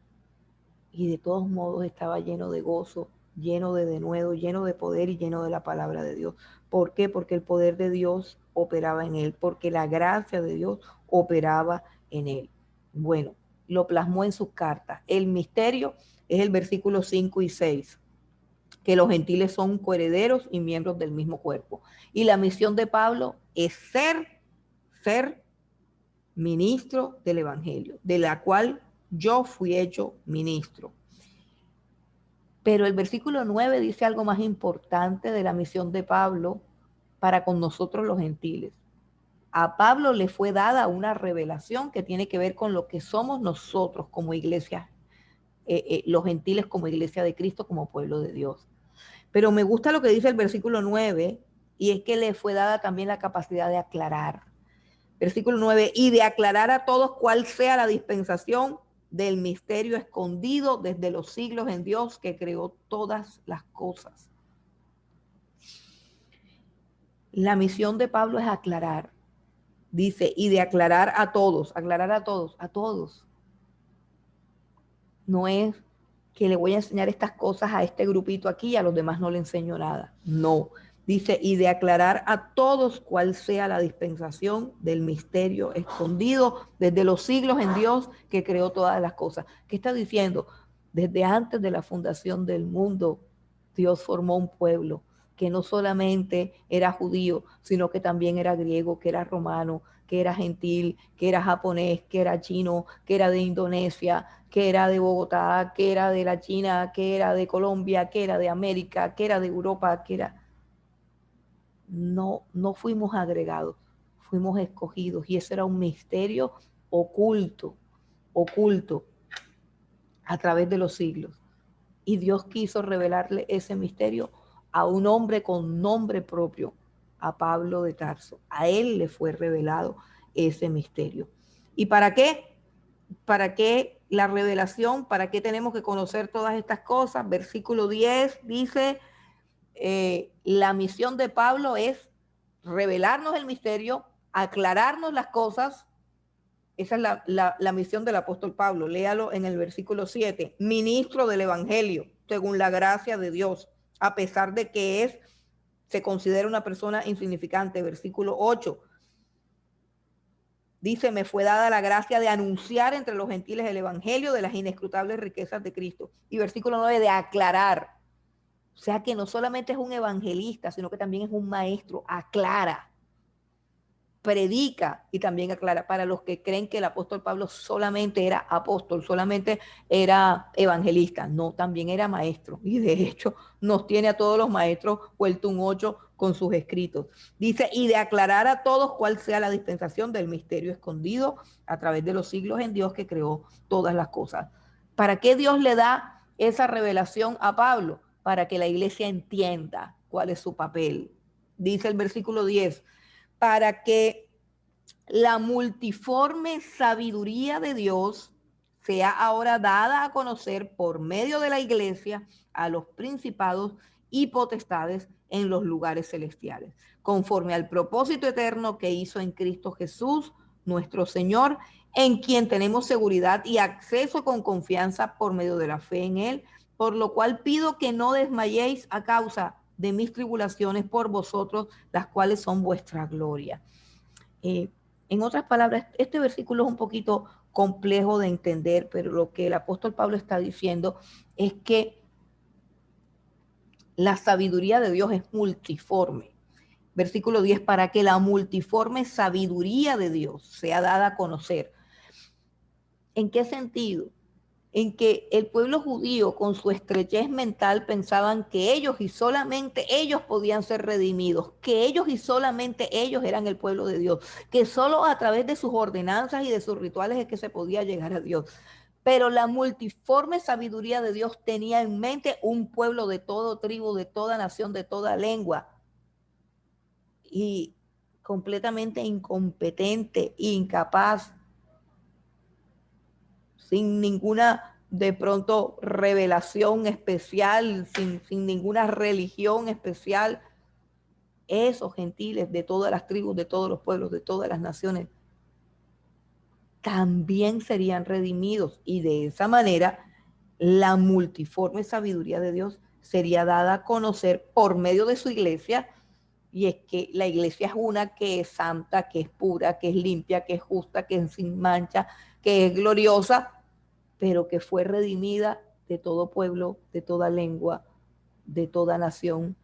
y de todos modos estaba lleno de gozo, lleno de denuedo, lleno de poder y lleno de la palabra de Dios. ¿Por qué? Porque el poder de Dios operaba en él, porque la gracia de Dios operaba en él. Bueno, lo plasmó en sus cartas. El misterio es el versículo 5 y 6, que los gentiles son coherederos y miembros del mismo cuerpo. Y la misión de Pablo es ser ministro del Evangelio, de la cual yo fui hecho ministro. Pero el versículo 9 dice algo más importante de la misión de Pablo para con nosotros los gentiles. A Pablo le fue dada una revelación que tiene que ver con lo que somos nosotros como iglesia, los gentiles como iglesia de Cristo, como pueblo de Dios. Pero me gusta lo que dice el versículo 9, y es que le fue dada también la capacidad de aclarar. Versículo 9, y de aclarar a todos cuál sea la dispensación del misterio escondido desde los siglos en Dios que creó todas las cosas. La misión de Pablo es aclarar. Dice, y de aclarar a todos, a todos. No es que le voy a enseñar estas cosas a este grupito aquí y a los demás no le enseño nada. No. Dice, y de aclarar a todos cuál sea la dispensación del misterio escondido desde los siglos en Dios que creó todas las cosas. ¿Qué está diciendo? Desde antes de la fundación del mundo, Dios formó un pueblo que no solamente era judío, sino que también era griego, que era romano, que era gentil, que era japonés, que era chino, que era de Indonesia, que era de Bogotá, que era de la China, que era de Colombia, que era de América, que era de Europa, que era... No fuimos agregados, fuimos escogidos, y eso era un misterio oculto a través de los siglos. Y Dios quiso revelarle ese misterio a un hombre con nombre propio, a Pablo de Tarso. A él le fue revelado ese misterio. ¿Y para qué? ¿Para qué la revelación? ¿Para qué tenemos que conocer todas estas cosas? Versículo 10 dice, la misión de Pablo es revelarnos el misterio, aclararnos las cosas. Esa es la misión del apóstol Pablo. Léalo en el versículo 7. Ministro del Evangelio, según la gracia de Dios, a pesar de que se considera una persona insignificante. Versículo 8. Dice, me fue dada la gracia de anunciar entre los gentiles el evangelio de las inescrutables riquezas de Cristo. Y versículo 9, de aclarar. O sea que no solamente es un evangelista, sino que también es un maestro. Aclara, predica y también aclara. Para los que creen que el apóstol Pablo solamente era apóstol, solamente era evangelista. No, también era maestro. Y de hecho nos tiene a todos los maestros vuelto un 8 con sus escritos. Dice, y de aclarar a todos cuál sea la dispensación del misterio escondido a través de los siglos en Dios que creó todas las cosas. ¿Para qué Dios le da esa revelación a Pablo? Para que la iglesia entienda cuál es su papel. Dice el versículo 10, para que la multiforme sabiduría de Dios sea ahora dada a conocer por medio de la iglesia a los principados y potestades en los lugares celestiales, conforme al propósito eterno que hizo en Cristo Jesús, nuestro Señor, en quien tenemos seguridad y acceso con confianza por medio de la fe en Él, por lo cual pido que no desmayéis a causa de mis tribulaciones por vosotros, las cuales son vuestra gloria. En otras palabras, este versículo es un poquito complejo de entender, pero lo que el apóstol Pablo está diciendo es que la sabiduría de Dios es multiforme. Versículo 10, para que la multiforme sabiduría de Dios sea dada a conocer. ¿En qué sentido? en que el pueblo judío con su estrechez mental pensaban que ellos y solamente ellos podían ser redimidos, que ellos y solamente ellos eran el pueblo de Dios, que solo a través de sus ordenanzas y de sus rituales es que se podía llegar a Dios. Pero la multiforme sabiduría de Dios tenía en mente un pueblo de todo tribu, de toda nación, de toda lengua, y completamente incompetente, incapaz, sin ninguna de pronto revelación especial, sin ninguna religión especial. Esos gentiles de todas las tribus, de todos los pueblos, de todas las naciones, también serían redimidos, y de esa manera la multiforme sabiduría de Dios sería dada a conocer por medio de su iglesia. Y es que la iglesia es una que es santa, que es pura, que es limpia, que es justa, que es sin mancha, que es gloriosa, pero que fue redimida de todo pueblo, de toda lengua, de toda nación,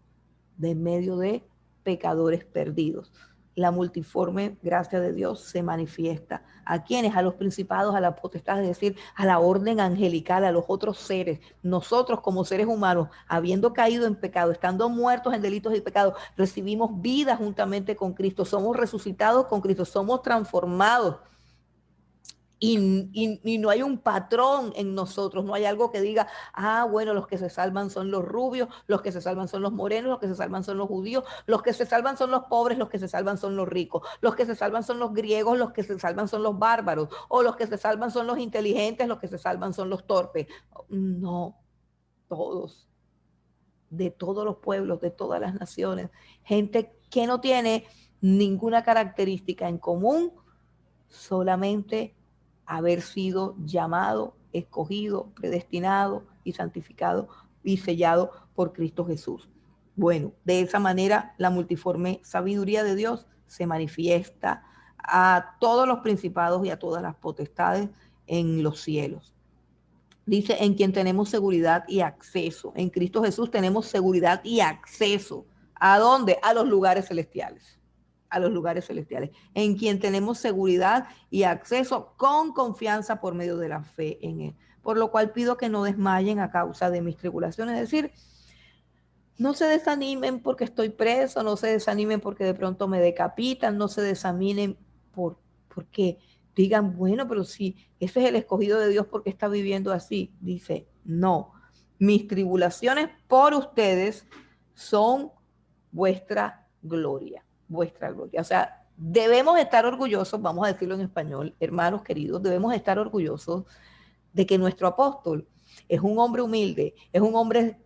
de medio de pecadores perdidos. La multiforme gracia de Dios se manifiesta. ¿A quiénes? A los principados, a la potestad, es decir, a la orden angelical, a los otros seres. Nosotros como seres humanos, habiendo caído en pecado, estando muertos en delitos y pecados, recibimos vida juntamente con Cristo. Somos resucitados con Cristo, somos transformados. Y no hay un patrón en nosotros, no hay algo que diga, ah, bueno, los que se salvan son los rubios, los que se salvan son los morenos, los que se salvan son los judíos, los que se salvan son los pobres, los que se salvan son los ricos, los que se salvan son los griegos, los que se salvan son los bárbaros, o los que se salvan son los inteligentes, los que se salvan son los torpes. No, todos, de todos los pueblos, de todas las naciones, gente que no tiene ninguna característica en común, solamente haber sido llamado, escogido, predestinado y santificado y sellado por Cristo Jesús. Bueno, de esa manera la multiforme sabiduría de Dios se manifiesta a todos los principados y a todas las potestades en los cielos. Dice, en quien tenemos seguridad y acceso. En Cristo Jesús tenemos seguridad y acceso. ¿A dónde? A los lugares celestiales. A los lugares celestiales. En quien tenemos seguridad y acceso con confianza por medio de la fe en Él. Por lo cual pido que no desmayen a causa de mis tribulaciones. Es decir, no se desanimen porque estoy preso, no se desanimen porque de pronto me decapitan, no se desanimen porque digan, bueno, pero si ese es el escogido de Dios, ¿por qué está viviendo así? Dice, no, mis tribulaciones por ustedes son vuestra gloria, vuestra gloria. O sea, debemos estar orgullosos, vamos a decirlo en español, hermanos queridos, debemos estar orgullosos de que nuestro apóstol es un hombre humilde, es un hombre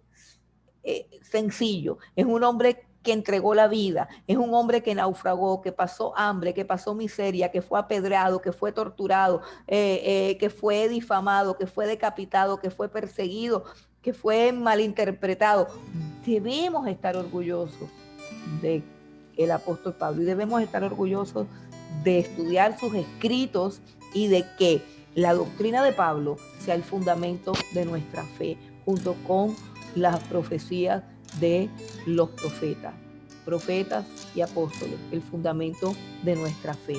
sencillo, es un hombre que entregó la vida, es un hombre que naufragó, que pasó hambre, que pasó miseria, que fue apedreado, que fue torturado, que fue difamado, que fue decapitado, que fue perseguido, que fue malinterpretado. Debemos estar orgullosos de el apóstol Pablo y debemos estar orgullosos de estudiar sus escritos y de que la doctrina de Pablo sea el fundamento de nuestra fe, junto con las profecías de los profetas y apóstoles, el fundamento de nuestra fe.